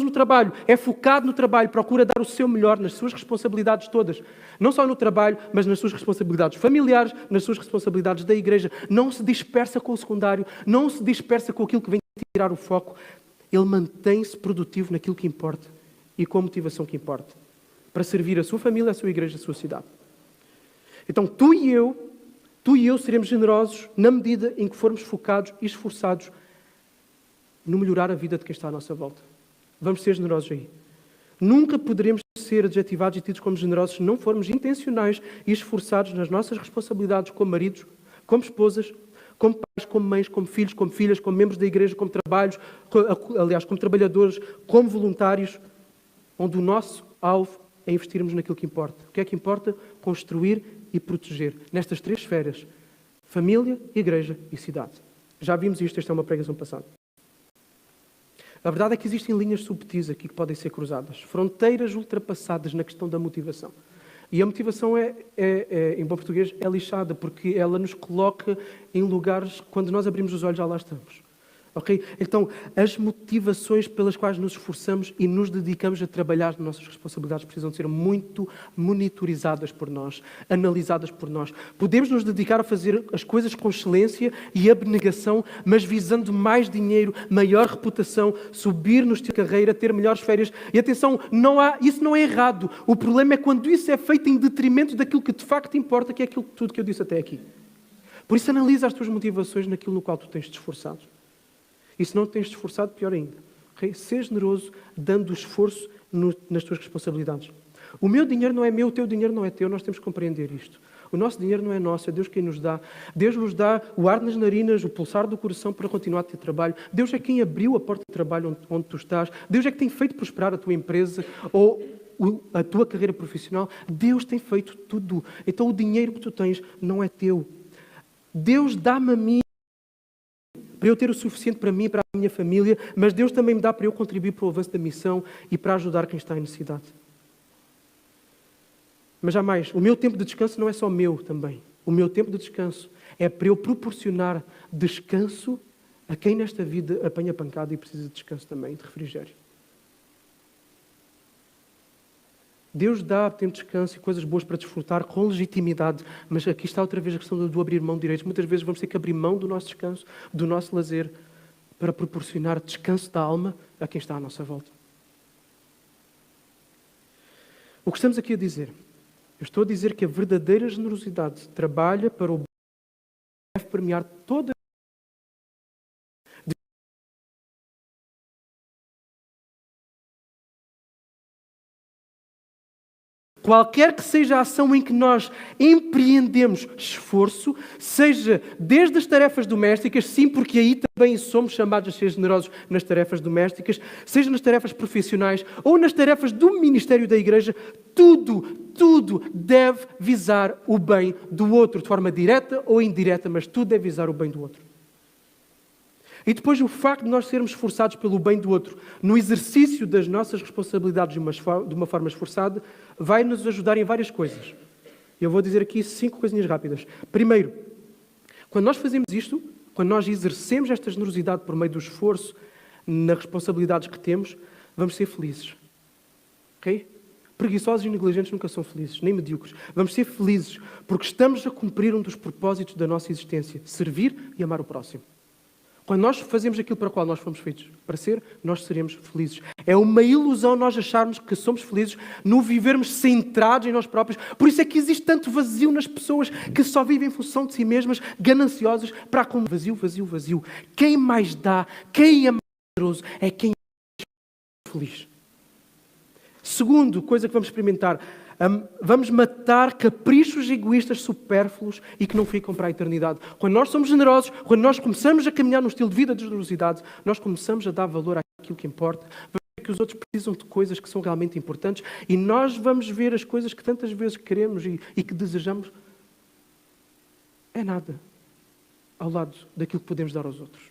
no trabalho, é focado no trabalho, procura dar o seu melhor nas suas responsabilidades todas. Não só no trabalho, mas nas suas responsabilidades familiares, nas suas responsabilidades da igreja. Não se dispersa com o secundário, não se dispersa com aquilo que vem tirar o foco. Ele mantém-se produtivo naquilo que importa e com a motivação que importa, para servir a sua família, a sua igreja, a sua cidade. Então, tu e eu seremos generosos na medida em que formos focados e esforçados no melhorar a vida de quem está à nossa volta. Vamos ser generosos aí. Nunca poderemos ser adjetivados e tidos como generosos se não formos intencionais e esforçados nas nossas responsabilidades como maridos, como esposas, como pais, como mães, como filhos, como filhas, como membros da igreja, como como trabalhadores, como voluntários, onde o nosso alvo é investirmos naquilo que importa. O que é que importa? Construir e proteger. Nestas 3 esferas. Família, igreja e cidade. Já vimos isto, esta é uma pregação passada. A verdade é que existem linhas subtis aqui que podem ser cruzadas. Fronteiras ultrapassadas na questão da motivação. E a motivação em bom português, é lixada, porque ela nos coloca em lugares, quando nós abrimos os olhos, já lá estamos. Okay? Então, as motivações pelas quais nos esforçamos e nos dedicamos a trabalhar nas nossas responsabilidades precisam de ser muito monitorizadas por nós, analisadas por nós. Podemos nos dedicar a fazer as coisas com excelência e abnegação, mas visando mais dinheiro, maior reputação, subir no estilo de carreira, ter melhores férias. E atenção, isso não é errado. O problema é quando isso é feito em detrimento daquilo que de facto importa, que é aquilo tudo que eu disse até aqui. Por isso, analisa as tuas motivações naquilo no qual tu tens te esforçado. E se não tens te esforçado, pior ainda. Okay? Ser generoso, dando o esforço nas tuas responsabilidades. O meu dinheiro não é meu, o teu dinheiro não é teu. Nós temos que compreender isto. O nosso dinheiro não é nosso, é Deus quem nos dá. Deus nos dá o ar nas narinas, o pulsar do coração para continuar a ter trabalho. Deus é quem abriu a porta de trabalho onde tu estás. Deus é que tem feito prosperar a tua empresa ou a tua carreira profissional. Deus tem feito tudo. Então o dinheiro que tu tens não é teu. Deus dá-me a mim para eu ter o suficiente para mim e para a minha família, mas Deus também me dá para eu contribuir para o avanço da missão e para ajudar quem está em necessidade. Mas jamais, o meu tempo de descanso não é só meu também. O meu tempo de descanso é para eu proporcionar descanso a quem nesta vida apanha pancada e precisa de descanso também, de refrigério. Deus dá tempo de descanso e coisas boas para desfrutar com legitimidade, mas aqui está outra vez a questão do abrir mão de direitos. Muitas vezes vamos ter que abrir mão do nosso descanso, do nosso lazer, para proporcionar descanso da alma a quem está à nossa volta. O que estamos aqui a dizer? Eu estou a dizer que a verdadeira generosidade trabalha para o bem, deve premiar toda qualquer que seja a ação em que nós empreendemos esforço, seja desde as tarefas domésticas, sim, porque aí também somos chamados a ser generosos nas tarefas domésticas, seja nas tarefas profissionais ou nas tarefas do ministério da igreja, tudo deve visar o bem do outro, de forma direta ou indireta, mas tudo deve visar o bem do outro. E depois o facto de nós sermos esforçados pelo bem do outro, no exercício das nossas responsabilidades de uma forma esforçada, vai nos ajudar em várias coisas. Eu vou dizer aqui 5 coisinhas rápidas. Primeiro, quando nós fazemos isto, quando nós exercemos esta generosidade por meio do esforço nas responsabilidades que temos, vamos ser felizes. Ok? Preguiçosos e negligentes nunca são felizes, nem medíocres. Vamos ser felizes porque estamos a cumprir um dos propósitos da nossa existência, servir e amar o próximo. Quando nós fazemos aquilo para o qual nós fomos feitos para ser, nós seremos felizes. É uma ilusão nós acharmos que somos felizes no vivermos centrados em nós próprios. Por isso é que existe tanto vazio nas pessoas que só vivem em função de si mesmas, gananciosas, para acumular vazio, vazio, vazio. Quem mais dá, quem é mais generoso, é quem é feliz. Segundo, coisa que vamos experimentar, vamos matar caprichos egoístas supérfluos e que não ficam para a eternidade. Quando nós somos generosos, quando nós começamos a caminhar num estilo de vida de generosidade, nós começamos a dar valor àquilo que importa. Vamos ver que os outros precisam de coisas que são realmente importantes e nós vamos ver as coisas que tantas vezes queremos e que desejamos. É nada ao lado daquilo que podemos dar aos outros.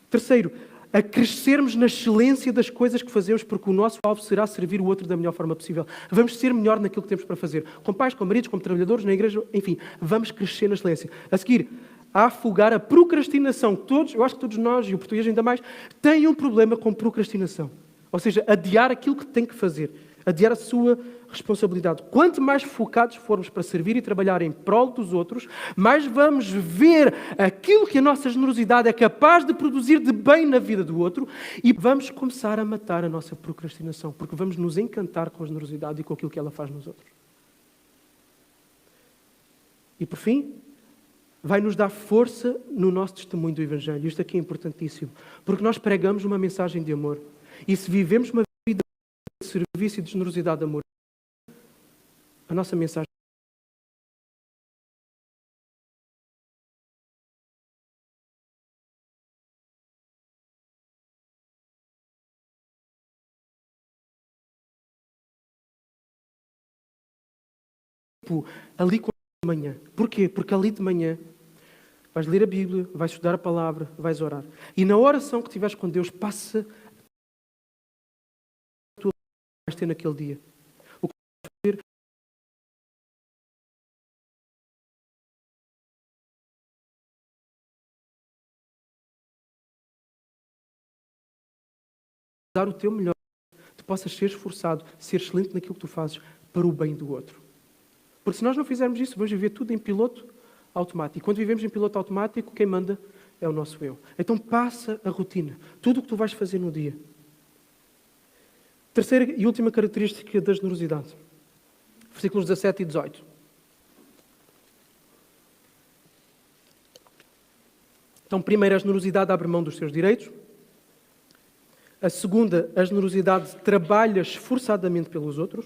Terceiro, a crescermos na excelência das coisas que fazemos, porque o nosso alvo será servir o outro da melhor forma possível. Vamos ser melhor naquilo que temos para fazer. Com pais, com maridos, com trabalhadores, na igreja, enfim, vamos crescer na excelência. A seguir, a afogar a procrastinação. Eu acho que todos nós, e o português ainda mais, têm um problema com procrastinação. Ou seja, adiar aquilo que tem que fazer. Adiar a sua responsabilidade. Quanto mais focados formos para servir e trabalhar em prol dos outros, mais vamos ver aquilo que a nossa generosidade é capaz de produzir de bem na vida do outro e vamos começar a matar a nossa procrastinação, porque vamos nos encantar com a generosidade e com aquilo que ela faz nos outros. E por fim, vai nos dar força no nosso testemunho do Evangelho. Isto aqui é importantíssimo, porque nós pregamos uma mensagem de amor. E se vivemos uma vida de serviço e de generosidade de amor, a nossa mensagem ali com de manhã. Porquê? Porque ali de manhã vais ler a Bíblia, vais estudar a palavra, vais orar. E na oração que tiveres com Deus, passa a tua vais ter naquele dia. O que vais fazer é dar o teu melhor, que possas ser esforçado, ser excelente naquilo que tu fazes para o bem do outro. Porque se nós não fizermos isso, vamos viver tudo em piloto automático. E quando vivemos em piloto automático, quem manda é o nosso eu. Então passa a rotina. Tudo o que tu vais fazer no dia. Terceira e última característica da generosidade. Versículos 17 e 18. Então, primeiro, a generosidade abre mão dos seus direitos. A segunda, a generosidade trabalha esforçadamente pelos outros.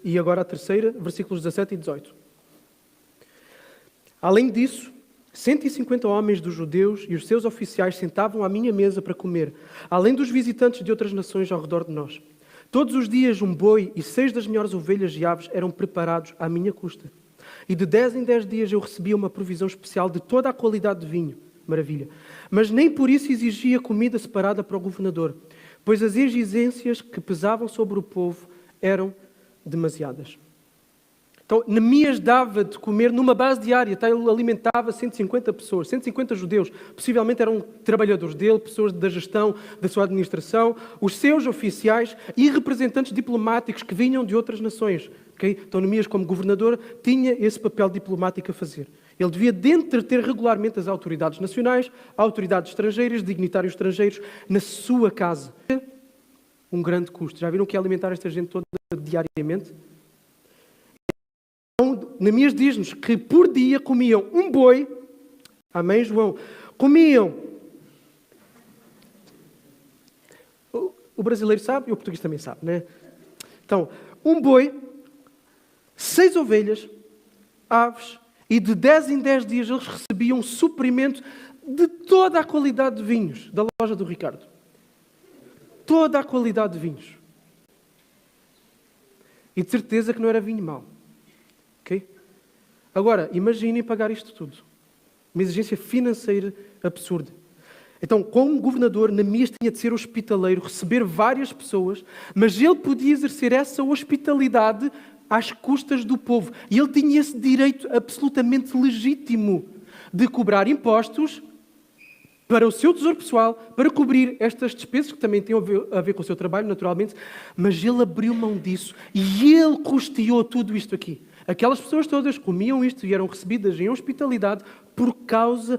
E agora a terceira, versículos 17 e 18. Além disso, 150 homens dos judeus e os seus oficiais sentavam à minha mesa para comer, além dos visitantes de outras nações ao redor de nós. Todos os dias um boi e 6 das melhores ovelhas e aves eram preparados à minha custa. E de 10 em 10 dias eu recebia uma provisão especial de toda a qualidade de vinho. Maravilha. Mas nem por isso exigia comida separada para o governador, pois as exigências que pesavam sobre o povo eram demasiadas. Então, Neemias dava de comer numa base diária, então ele alimentava 150 pessoas, 150 judeus, possivelmente eram trabalhadores dele, pessoas da gestão, da sua administração, os seus oficiais e representantes diplomáticos que vinham de outras nações. Okay? Então, Neemias, como governador, tinha esse papel diplomático a fazer. Ele devia de entreter regularmente as autoridades nacionais, autoridades estrangeiras, dignitários estrangeiros, na sua casa. Um grande custo. Já viram que é alimentar esta gente toda diariamente? Então, Neemias diz-nos que por dia comiam um boi, amém, João? Comiam, o brasileiro sabe e o português também sabe, né? Então, um boi, 6 ovelhas, aves, e de 10 em 10 dias eles recebiam um suprimento de toda a qualidade de vinhos da loja do Ricardo. Toda a qualidade de vinhos. E de certeza que não era vinho mau. Okay? Agora, imaginem pagar isto tudo. Uma exigência financeira absurda. Então, como governador, Neemias tinha de ser hospitaleiro, receber várias pessoas, mas ele podia exercer essa hospitalidade às custas do povo. E ele tinha esse direito absolutamente legítimo de cobrar impostos para o seu tesouro pessoal, para cobrir estas despesas, que também têm a ver com o seu trabalho, naturalmente, mas ele abriu mão disso e ele custeou tudo isto aqui. Aquelas pessoas todas comiam isto e eram recebidas em hospitalidade por causa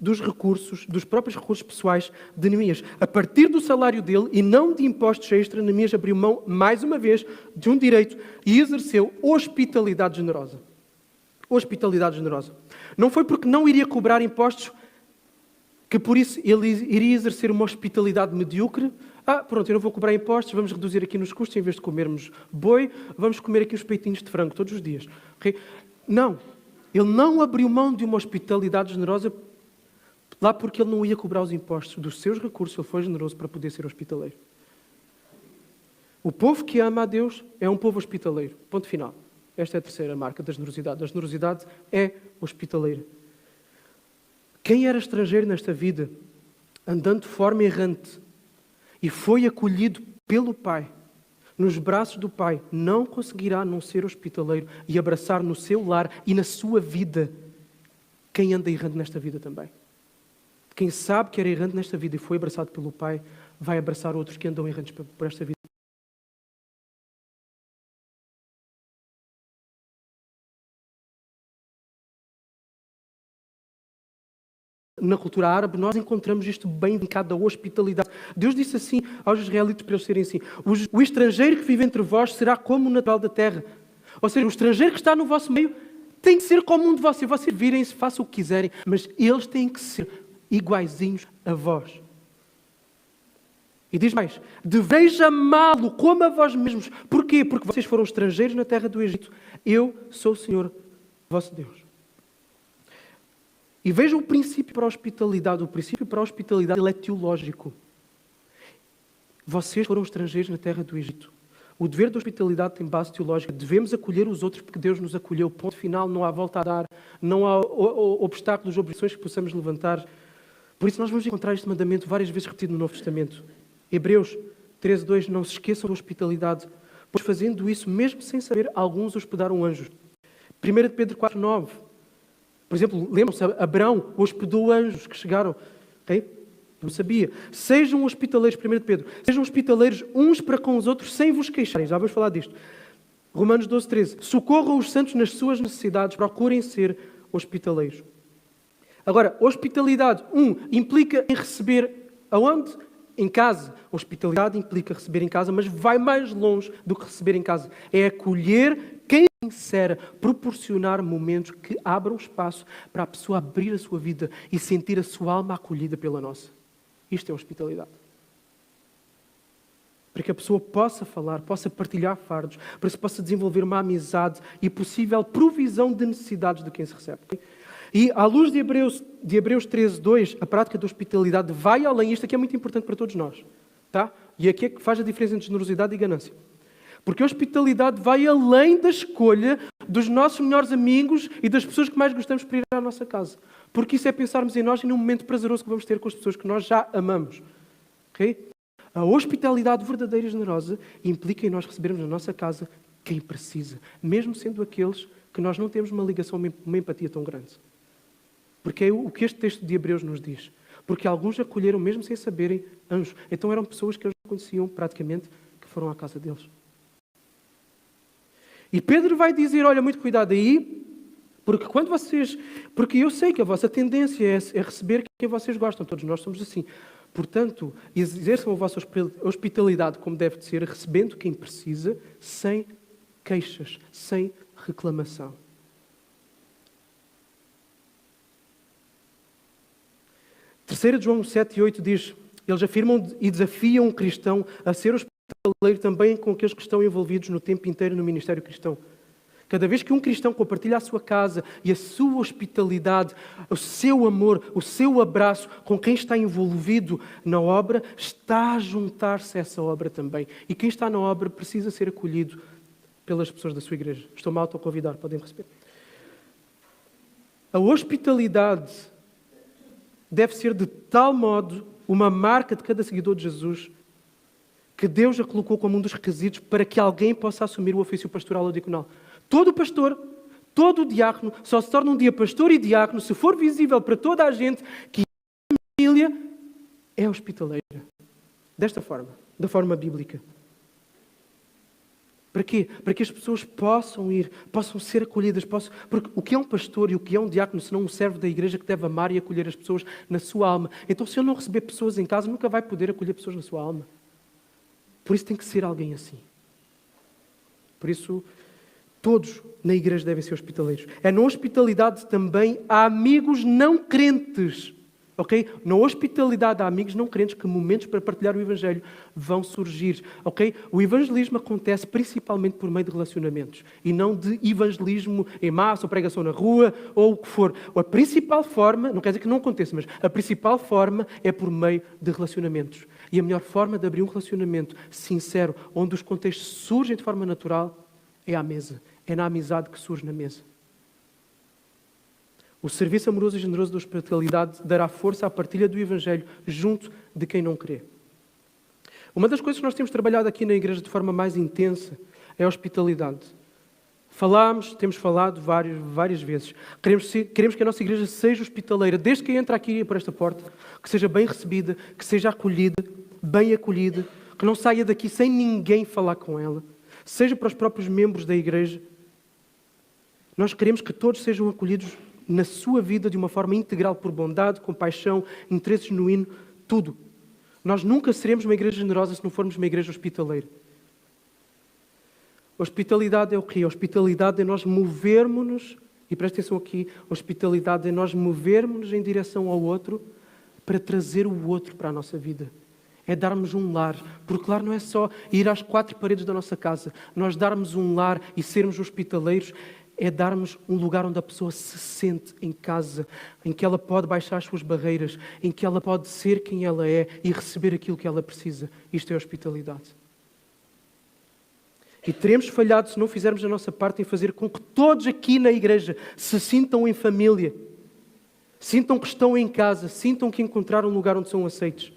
dos recursos, dos próprios recursos pessoais de Neemias. A partir do salário dele e não de impostos extra, Neemias abriu mão, mais uma vez, de um direito e exerceu hospitalidade generosa. Hospitalidade generosa. Não foi porque não iria cobrar impostos que por isso ele iria exercer uma hospitalidade medíocre. Pronto, eu não vou cobrar impostos, vamos reduzir aqui nos custos, em vez de comermos boi, vamos comer aqui uns peitinhos de frango todos os dias. Okay? Não. Ele não abriu mão de uma hospitalidade generosa lá porque ele não ia cobrar os impostos dos seus recursos, ele foi generoso para poder ser hospitaleiro. O povo que ama a Deus é um povo hospitaleiro. Ponto final. Esta é a terceira marca da generosidade. A generosidade é hospitaleira. Quem era estrangeiro nesta vida, andando de forma errante, e foi acolhido pelo Pai, nos braços do Pai, não conseguirá não ser hospitaleiro e abraçar no seu lar e na sua vida quem anda errante nesta vida também. Quem sabe que era errante nesta vida e foi abraçado pelo Pai, vai abraçar outros que andam errantes por esta vida. Na cultura árabe, nós encontramos isto bem vincado à hospitalidade. Deus disse assim aos israelitas para eles serem assim: o estrangeiro que vive entre vós será como o natural da terra. Ou seja, o estrangeiro que está no vosso meio tem que ser como um de vocês. Vocês virem-se, façam o que quiserem, mas eles têm que ser iguaizinhos a vós. E diz mais: deveis amá-lo como a vós mesmos. Porquê? Porque vocês foram estrangeiros na terra do Egito. Eu sou o Senhor, vosso Deus. E vejam o princípio para a hospitalidade. O princípio para a hospitalidade ele é teológico. Vocês foram estrangeiros na terra do Egito. O dever da hospitalidade tem base teológica. Devemos acolher os outros porque Deus nos acolheu. Ponto final, não há volta a dar. Não há obstáculos, objeções que possamos levantar. Por isso nós vamos encontrar este mandamento várias vezes repetido no Novo Testamento. Hebreus 13:2, não se esqueçam da hospitalidade, pois fazendo isso, mesmo sem saber, alguns hospedaram anjos. 1 Pedro 4:9. Por exemplo, lembram-se, Abraão hospedou anjos que chegaram. Okay? Não sabia. Sejam hospitaleiros, 1 Pedro, sejam hospitaleiros uns para com os outros, sem vos queixarem. Já vamos falar disto. Romanos 12:13. Socorram os santos nas suas necessidades, procurem ser hospitaleiros. Agora, hospitalidade, implica em receber aonde? Em casa. Hospitalidade implica receber em casa, mas vai mais longe do que receber em casa. É acolher quem sincera, proporcionar momentos que abram espaço para a pessoa abrir a sua vida e sentir a sua alma acolhida pela nossa. Isto é hospitalidade. Para que a pessoa possa falar, possa partilhar fardos, para que possa desenvolver uma amizade e possível provisão de necessidades de quem se recebe. E à luz de Hebreus 13:2, a prática da hospitalidade vai além. Isto aqui é muito importante para todos nós. Tá? E aqui é que faz a diferença entre generosidade e ganância. Porque a hospitalidade vai além da escolha dos nossos melhores amigos e das pessoas que mais gostamos para ir à nossa casa. Porque isso é pensarmos em nós e num momento prazeroso que vamos ter com as pessoas que nós já amamos. Okay? A hospitalidade verdadeira e generosa implica em nós recebermos na nossa casa quem precisa, mesmo sendo aqueles que nós não temos uma ligação, uma empatia tão grande. Porque é o que este texto de Hebreus nos diz. Porque alguns acolheram, mesmo sem saberem, anjos. Então eram pessoas que eles não conheciam praticamente, que foram à casa deles. E Pedro vai dizer, olha, muito cuidado aí, porque eu sei que a vossa tendência é receber quem vocês gostam, todos nós somos assim. Portanto, exerçam a vossa hospitalidade como deve de ser, recebendo quem precisa, sem queixas, sem reclamação. Terceira de João 7:8 diz, eles afirmam e desafiam o cristão a ser hospitaleiro também com aqueles que estão envolvidos no tempo inteiro no ministério cristão. Cada vez que um cristão compartilha a sua casa e a sua hospitalidade, o seu amor, o seu abraço com quem está envolvido na obra, está a juntar-se a essa obra também. E quem está na obra precisa ser acolhido pelas pessoas da sua igreja. Estou-me a autoconvidar, podem receber. A hospitalidade deve ser de tal modo uma marca de cada seguidor de Jesus que Deus a colocou como um dos requisitos para que alguém possa assumir o ofício pastoral ou diaconal. Todo pastor, todo diácono, só se torna um dia pastor e diácono se for visível para toda a gente que a família é hospitaleira. Desta forma, da forma bíblica. Para quê? Para que as pessoas possam ir, possam ser acolhidas. Porque o que é um pastor e o que é um diácono, se não um servo da igreja que deve amar e acolher as pessoas na sua alma? Então, se ele não receber pessoas em casa, nunca vai poder acolher pessoas na sua alma. Por isso tem que ser alguém assim. Por isso, todos na igreja devem ser hospitaleiros. É na hospitalidade também há amigos não crentes. Ok? Na hospitalidade há amigos não crentes que momentos para partilhar o Evangelho vão surgir. Ok? O evangelismo acontece principalmente por meio de relacionamentos e não de evangelismo em massa ou pregação na rua ou o que for. A principal forma, não quer dizer que não aconteça, mas a principal forma é por meio de relacionamentos. E a melhor forma de abrir um relacionamento sincero, onde os contextos surgem de forma natural, é à mesa. É na amizade que surge na mesa. O serviço amoroso e generoso da hospitalidade dará força à partilha do Evangelho junto de quem não crê. Uma das coisas que nós temos trabalhado aqui na igreja de forma mais intensa é a hospitalidade. Temos falado várias vezes. Queremos que a nossa igreja seja hospitaleira, desde que entra aqui por esta porta, que seja bem recebida, que seja acolhida, bem acolhida, que não saia daqui sem ninguém falar com ela, seja para os próprios membros da igreja. Nós queremos que todos sejam acolhidos na sua vida de uma forma integral, por bondade, compaixão, interesse genuíno, tudo. Nós nunca seremos uma igreja generosa se não formos uma igreja hospitaleira. Hospitalidade é o quê? Hospitalidade é nós movermos-nos, e presta atenção aqui, hospitalidade é nós movermos-nos em direção ao outro para trazer o outro para a nossa vida. É darmos um lar, porque lar não é só ir às 4 paredes da nossa casa. Nós darmos um lar e sermos hospitaleiros é darmos um lugar onde a pessoa se sente em casa, em que ela pode baixar as suas barreiras, em que ela pode ser quem ela é e receber aquilo que ela precisa. Isto é hospitalidade. E teremos falhado se não fizermos a nossa parte em fazer com que todos aqui na igreja se sintam em família, sintam que estão em casa, sintam que encontraram um lugar onde são aceitos.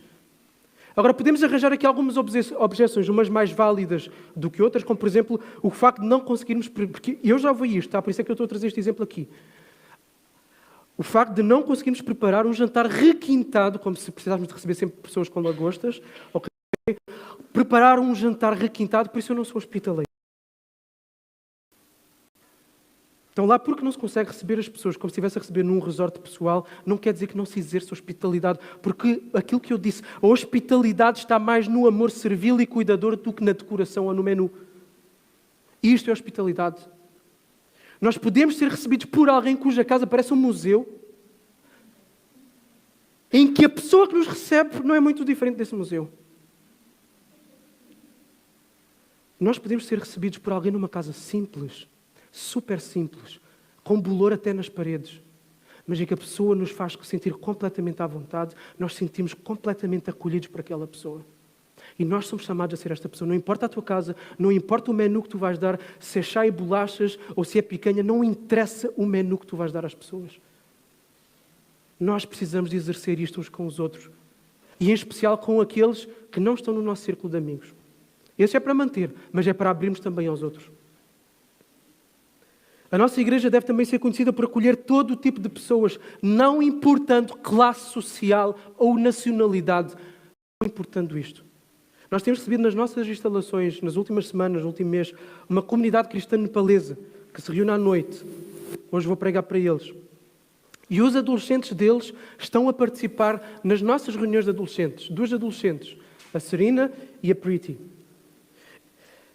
Agora, podemos arranjar aqui algumas objeções, umas mais válidas do que outras, como, por exemplo, o facto de não conseguirmos... Porque eu já ouvi isto, tá? Por isso é que eu estou a trazer este exemplo aqui. O facto de não conseguirmos preparar um jantar requintado, como se precisássemos de receber sempre pessoas com lagostas, okay? Preparar um jantar requintado, por isso eu não sou hospitaleiro. Então lá, porque não se consegue receber as pessoas como se estivesse a receber num resort pessoal, não quer dizer que não se exerça hospitalidade, porque aquilo que eu disse, a hospitalidade está mais no amor servil e cuidador do que na decoração ou no menu. E isto é hospitalidade. Nós podemos ser recebidos por alguém cuja casa parece um museu, em que a pessoa que nos recebe não é muito diferente desse museu. Nós podemos ser recebidos por alguém numa casa simples, super simples, com bolor até nas paredes, mas em que a pessoa nos faz sentir completamente à vontade, nós sentimos completamente acolhidos por aquela pessoa. E nós somos chamados a ser esta pessoa. Não importa a tua casa, não importa o menu que tu vais dar, se é chá e bolachas ou se é picanha, não interessa o menu que tu vais dar às pessoas. Nós precisamos de exercer isto uns com os outros. E em especial com aqueles que não estão no nosso círculo de amigos. Esse é para manter, mas é para abrirmos também aos outros. A nossa igreja deve também ser conhecida por acolher todo o tipo de pessoas, não importando classe social ou nacionalidade, não importando isto. Nós temos recebido nas nossas instalações, nas últimas semanas, no último mês, uma comunidade cristã nepalesa que se reúne à noite. Hoje vou pregar para eles. E os adolescentes deles estão a participar nas nossas reuniões de adolescentes. 2 adolescentes, a Serena e a Pretty.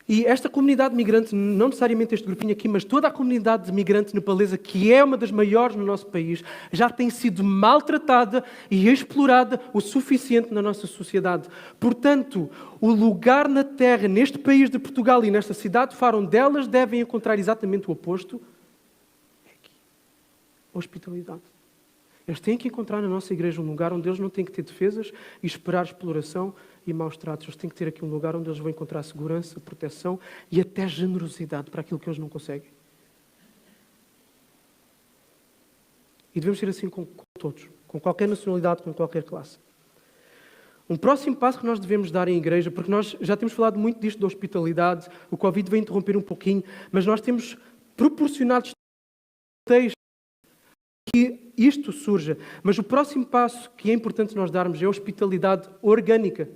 E esta comunidade migrante, não necessariamente este grupinho aqui, mas toda a comunidade migrante nepalesa, que é uma das maiores no nosso país, já tem sido maltratada e explorada o suficiente na nossa sociedade. Portanto, o lugar na terra, neste país de Portugal e nesta cidade de Faro, onde elas devem encontrar exatamente o oposto, é aqui. A hospitalidade. Eles têm que encontrar na nossa igreja um lugar onde eles não têm que ter defesas e esperar exploração e maus tratos. Eles têm que ter aqui um lugar onde eles vão encontrar segurança, proteção e até generosidade para aquilo que eles não conseguem. E devemos ser assim com todos, com qualquer nacionalidade, com qualquer classe. Um próximo passo que nós devemos dar em igreja, porque nós já temos falado muito disto da hospitalidade, o Covid veio interromper um pouquinho, mas nós temos proporcionado textos que isto surja. Mas o próximo passo que é importante nós darmos é a hospitalidade orgânica.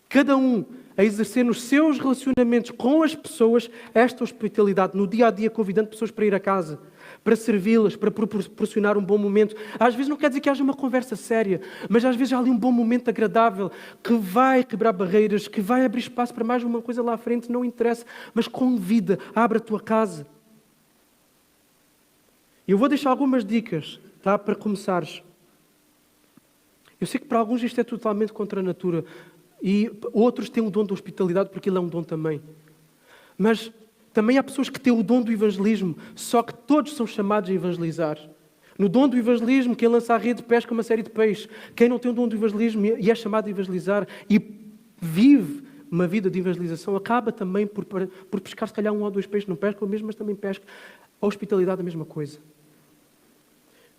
Cada um a exercer nos seus relacionamentos com as pessoas esta hospitalidade, no dia a dia, convidando pessoas para ir a casa, para servi-las, para proporcionar um bom momento. Às vezes não quer dizer que haja uma conversa séria, mas às vezes há ali um bom momento agradável que vai quebrar barreiras, que vai abrir espaço para mais uma coisa lá à frente, não interessa, mas convida, abre a tua casa. Eu vou deixar algumas dicas, tá, para começares. Eu sei que para alguns isto é totalmente contra a natura e outros têm o dom da hospitalidade porque ele é um dom também. Mas também há pessoas que têm o dom do evangelismo, só que todos são chamados a evangelizar. No dom do evangelismo, quem lança a rede pesca uma série de peixes. Quem não tem o dom do evangelismo e é chamado a evangelizar e vive uma vida de evangelização, acaba também por pescar se calhar um ou dois peixes. Não pesca o mesmo, mas também pesca. A hospitalidade é a mesma coisa.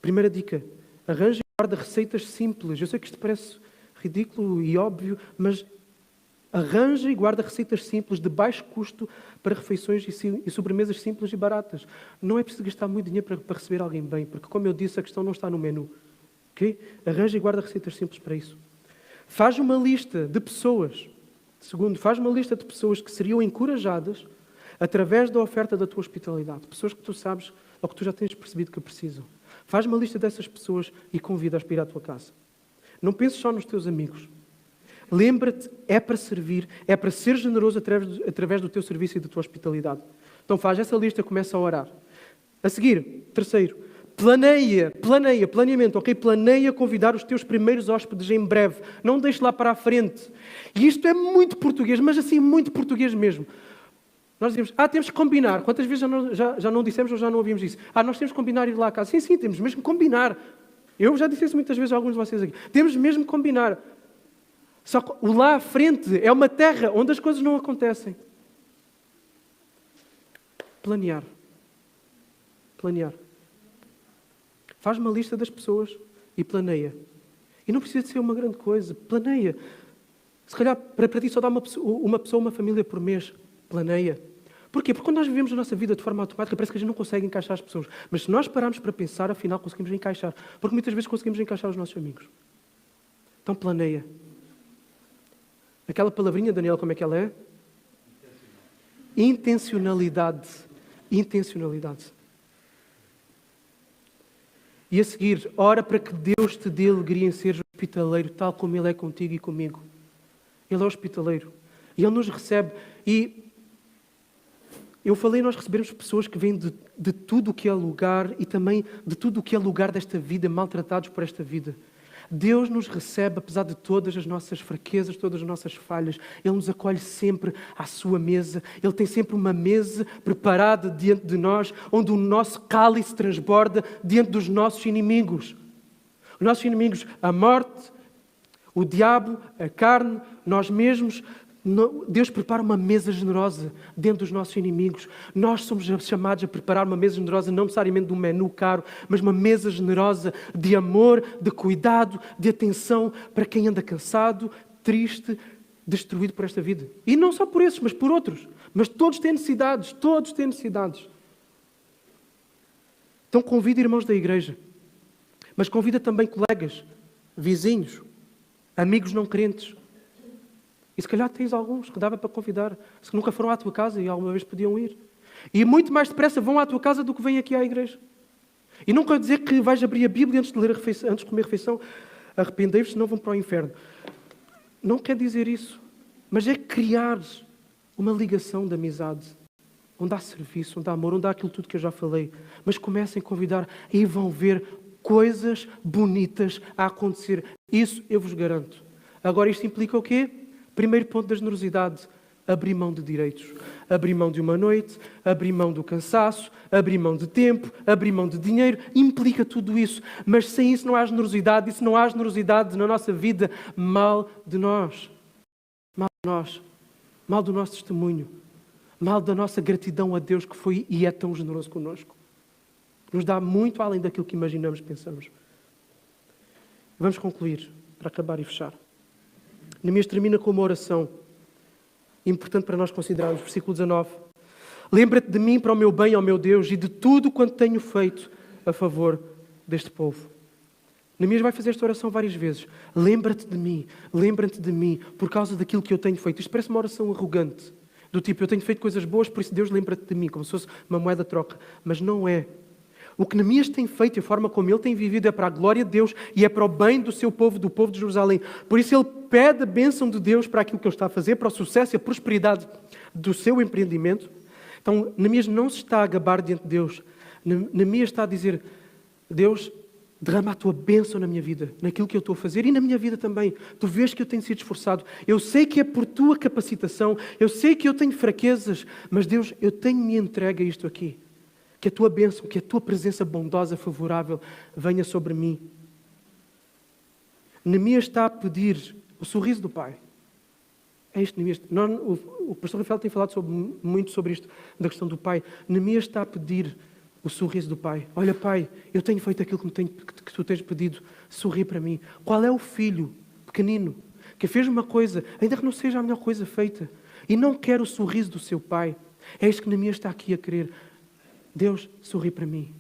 Primeira dica, arranje e guarda receitas simples. Eu sei que isto parece ridículo e óbvio, mas arranja e guarda receitas simples de baixo custo para refeições e sobremesas simples e baratas. Não é preciso gastar muito dinheiro para receber alguém bem, porque, como eu disse, a questão não está no menu. Okay? Arranja e guarda receitas simples para isso. Faz uma lista de pessoas. Segundo, faz uma lista de pessoas que seriam encorajadas através da oferta da tua hospitalidade. Pessoas que tu sabes ou que tu já tens percebido que precisam. Faz uma lista dessas pessoas e convida-as para ir à tua casa. Não penses só nos teus amigos. Lembra-te, é para servir, é para ser generoso através do teu serviço e da tua hospitalidade. Então faz essa lista, começa a orar. A seguir, terceiro, planeamento, ok? Planeia convidar os teus primeiros hóspedes em breve. Não deixe lá para a frente. E isto é muito português, mas assim, muito português mesmo. Nós dizemos, temos que combinar. Quantas vezes já não dissemos ou já não ouvimos isso? Nós temos que combinar ir lá à casa. Sim, temos mesmo que combinar. Eu já disse isso muitas vezes a alguns de vocês aqui. Temos mesmo que combinar. Só que o lá à frente é uma terra onde as coisas não acontecem. Planear. Faz uma lista das pessoas e planeia. E não precisa de ser uma grande coisa. Planeia. Se calhar para ti só dá uma pessoa, uma família por mês. Planeia. Porquê? Porque quando nós vivemos a nossa vida de forma automática, parece que a gente não consegue encaixar as pessoas. Mas se nós pararmos para pensar, afinal conseguimos encaixar. Porque muitas vezes conseguimos encaixar os nossos amigos. Então planeia. Aquela palavrinha, Daniel, como é que ela é? Intencionalidade. E a seguir, ora para que Deus te dê alegria em seres hospitaleiro, tal como Ele é contigo e comigo. Ele é hospitaleiro. E Ele nos recebe. E eu falei, nós recebemos pessoas que vêm de tudo o que é lugar e também de tudo o que é lugar desta vida, maltratados por esta vida. Deus nos recebe, apesar de todas as nossas fraquezas, todas as nossas falhas. Ele nos acolhe sempre à sua mesa. Ele tem sempre uma mesa preparada diante de nós, onde o nosso cálice transborda diante dos nossos inimigos. Os nossos inimigos, a morte, o diabo, a carne, nós mesmos. Deus prepara uma mesa generosa dentro dos nossos inimigos. Nós somos chamados a preparar uma mesa generosa, não necessariamente de um menu caro, mas uma mesa generosa de amor, de cuidado, de atenção para quem anda cansado, triste, destruído por esta vida. E não só por esses, mas por outros. Mas todos têm necessidades, Então convida irmãos da igreja, mas convida também colegas, vizinhos, amigos não crentes. E se calhar tens alguns que dava para convidar, se nunca foram à tua casa e alguma vez podiam ir. E muito mais depressa vão à tua casa do que vêm aqui à igreja. E não quer dizer que vais abrir a Bíblia antes de comer a refeição, arrependei-vos, senão vão para o inferno. Não quer dizer isso. Mas é criar uma ligação de amizade, onde há serviço, onde há amor, onde há aquilo tudo que eu já falei. Mas comecem a convidar e vão ver coisas bonitas a acontecer. Isso eu vos garanto. Agora isto implica o quê? Primeiro ponto da generosidade, abrir mão de direitos. Abrir mão de uma noite, abrir mão do cansaço, abrir mão de tempo, abrir mão de dinheiro, implica tudo isso. Mas sem isso não há generosidade, e se não há generosidade na nossa vida, mal de nós. Mal do nosso testemunho, mal da nossa gratidão a Deus que foi e é tão generoso connosco. Nos dá muito além daquilo que imaginamos, pensamos. Vamos concluir, para acabar e fechar. Neemias termina com uma oração importante para nós considerarmos, versículo 19. Lembra-te de mim para o meu bem, ó meu Deus, e de tudo quanto tenho feito a favor deste povo. Neemias vai fazer esta oração várias vezes. Lembra-te de mim, por causa daquilo que eu tenho feito. Isto parece uma oração arrogante, do tipo, eu tenho feito coisas boas, por isso Deus lembra-te de mim, como se fosse uma moeda de troca. Mas não é. O que Neemias tem feito e a forma como ele tem vivido é para a glória de Deus e é para o bem do seu povo, do povo de Jerusalém. Por isso ele pede a bênção de Deus para aquilo que ele está a fazer, para o sucesso e a prosperidade do seu empreendimento. Então, Neemias não se está a gabar diante de Deus. Neemias está a dizer, Deus, derrama a tua bênção na minha vida, naquilo que eu estou a fazer e na minha vida também. Tu vês que eu tenho sido esforçado. Eu sei que é por tua capacitação. Eu sei que eu tenho fraquezas. Mas Deus, eu tenho-me entregue a isto aqui. Que a tua bênção, que a tua presença bondosa, favorável, venha sobre mim. Neemias está a pedir o sorriso do Pai. É isto, Neemias. O pastor Rafael tem falado muito sobre isto, da questão do Pai. Neemias está a pedir o sorriso do Pai. Olha, Pai, eu tenho feito aquilo que tu tens pedido. Sorri para mim. Qual é o filho pequenino que fez uma coisa, ainda que não seja a melhor coisa feita, e não quer o sorriso do seu Pai? É isto que Neemias está aqui a querer. Deus, sorri para mim.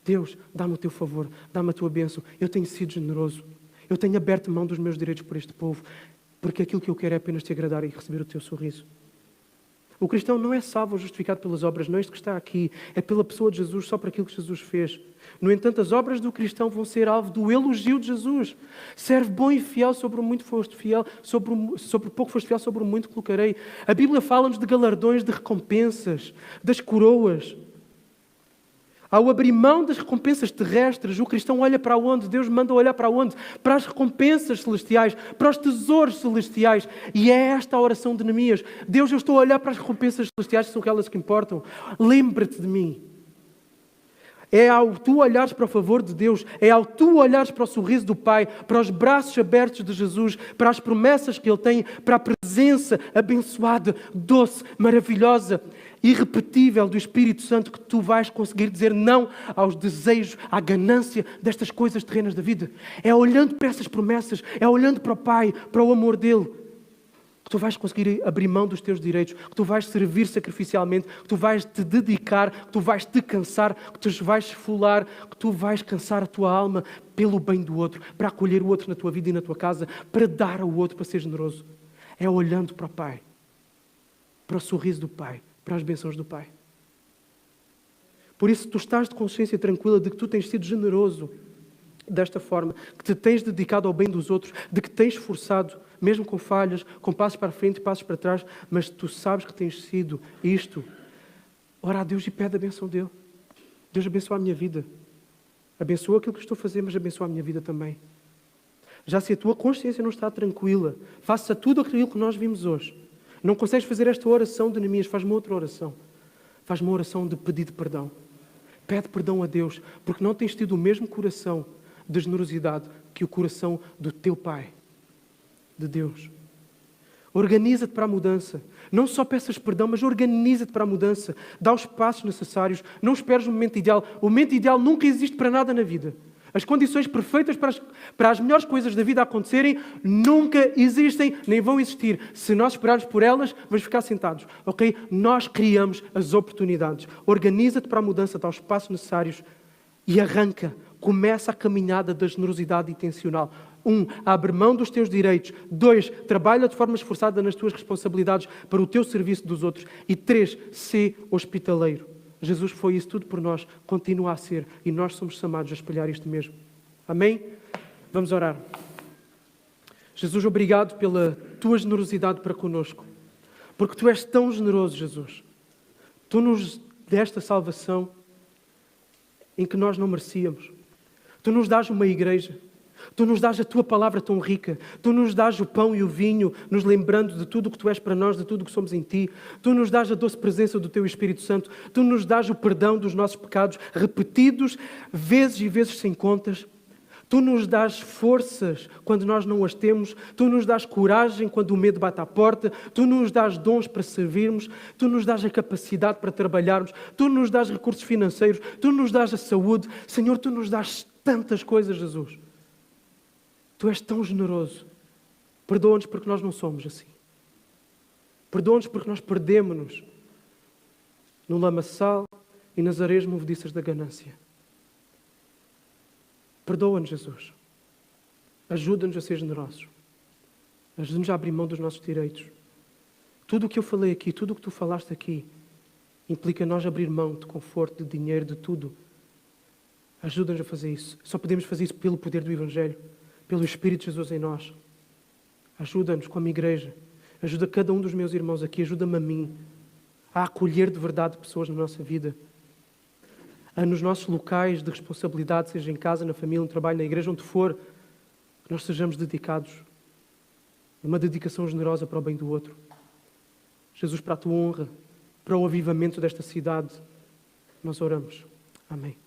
Deus, dá-me o teu favor, dá-me a tua bênção. Eu tenho sido generoso. Eu tenho aberto mão dos meus direitos por este povo, porque aquilo que eu quero é apenas te agradar e receber o teu sorriso. O cristão não é salvo ou justificado pelas obras, não é isto que está aqui. É pela pessoa de Jesus, só para aquilo que Jesus fez. No entanto, as obras do cristão vão ser alvo do elogio de Jesus. Serve bom e fiel, sobre o muito foste fiel, sobre o pouco foste fiel, sobre o muito colocarei. A Bíblia fala-nos de galardões, de recompensas, das coroas. Ao abrir mão das recompensas terrestres, o cristão olha para onde? Deus manda olhar para onde? Para as recompensas celestiais, para os tesouros celestiais. E é esta a oração de Neemias. Deus, eu estou a olhar para as recompensas celestiais, que são aquelas que importam. Lembra-te de mim. É ao tu olhares para o favor de Deus, é ao tu olhares para o sorriso do Pai, para os braços abertos de Jesus, para as promessas que Ele tem, para a presença abençoada, doce, maravilhosa, irrepetível do Espírito Santo, que tu vais conseguir dizer não aos desejos, à ganância destas coisas terrenas da vida. É olhando para essas promessas, é olhando para o Pai, para o amor dEle, que tu vais conseguir abrir mão dos teus direitos, que tu vais servir sacrificialmente, que tu vais te dedicar, que tu vais te cansar, que tu vais esfolar, que tu vais cansar a tua alma pelo bem do outro, para acolher o outro na tua vida e na tua casa, para dar ao outro, para ser generoso. É olhando para o Pai, para o sorriso do Pai, para as bênçãos do Pai. Por isso, tu estás de consciência tranquila de que tu tens sido generoso desta forma, que te tens dedicado ao bem dos outros, de que tens esforçado, mesmo com falhas, com passos para a frente e passos para trás, mas tu sabes que tens sido isto. Ora a Deus e pede a benção dEle. Deus abençoa a minha vida. Abençoa aquilo que estou a fazer, mas abençoa a minha vida também. Já se a tua consciência não está tranquila, faça tudo aquilo que nós vimos hoje. Não consegues fazer esta oração de Neemias, faz uma outra oração. Faz uma oração de pedido de perdão. Pede perdão a Deus, porque não tens tido o mesmo coração de generosidade que o coração do teu Pai, de Deus. Organiza-te para a mudança. Não só peças perdão, mas organiza-te para a mudança. Dá os passos necessários. Não esperes o momento ideal. O momento ideal nunca existe para nada na vida. As condições perfeitas para as melhores coisas da vida acontecerem nunca existem, nem vão existir. Se nós esperarmos por elas, vamos ficar sentados. Ok? Nós criamos as oportunidades. Organiza-te para a mudança, dá os passos necessários e arranca. Começa a caminhada da generosidade intencional. 1. Abre mão dos teus direitos. 2. Trabalha de forma esforçada nas tuas responsabilidades para o teu serviço dos outros. E 3. Sê hospitaleiro. Jesus foi isso tudo por nós, continua a ser, e nós somos chamados a espalhar isto mesmo. Amém? Vamos orar. Jesus, obrigado pela tua generosidade para conosco, porque tu és tão generoso, Jesus. Tu nos deste a salvação em que nós não merecíamos. Tu nos dás uma igreja. Tu nos dás a tua palavra tão rica. Tu nos dás o pão e o vinho, nos lembrando de tudo o que tu és para nós, de tudo o que somos em ti. Tu nos dás a doce presença do teu Espírito Santo. Tu nos dás o perdão dos nossos pecados, repetidos vezes e vezes sem contas. Tu nos dás forças quando nós não as temos. Tu nos dás coragem quando o medo bate à porta. Tu nos dás dons para servirmos. Tu nos dás a capacidade para trabalharmos. Tu nos dás recursos financeiros. Tu nos dás a saúde. Senhor, tu nos dás tantas coisas, Jesus. Tu és tão generoso. Perdoa-nos porque nós não somos assim. Perdoa-nos porque nós perdemos-nos no lamaçal e nas areias movediças da ganância. Perdoa-nos, Jesus. Ajuda-nos a ser generosos. Ajuda-nos a abrir mão dos nossos direitos. Tudo o que eu falei aqui, tudo o que tu falaste aqui, implica nós abrir mão de conforto, de dinheiro, de tudo. Ajuda-nos a fazer isso. Só podemos fazer isso pelo poder do Evangelho, pelo Espírito de Jesus em nós. Ajuda-nos como igreja. Ajuda cada um dos meus irmãos aqui. Ajuda-me a mim a acolher de verdade pessoas na nossa vida. Nos nossos locais de responsabilidade, seja em casa, na família, no trabalho, na igreja, onde for, que nós sejamos dedicados. Uma dedicação generosa para o bem do outro. Jesus, para a tua honra, para o avivamento desta cidade, nós oramos. Amém.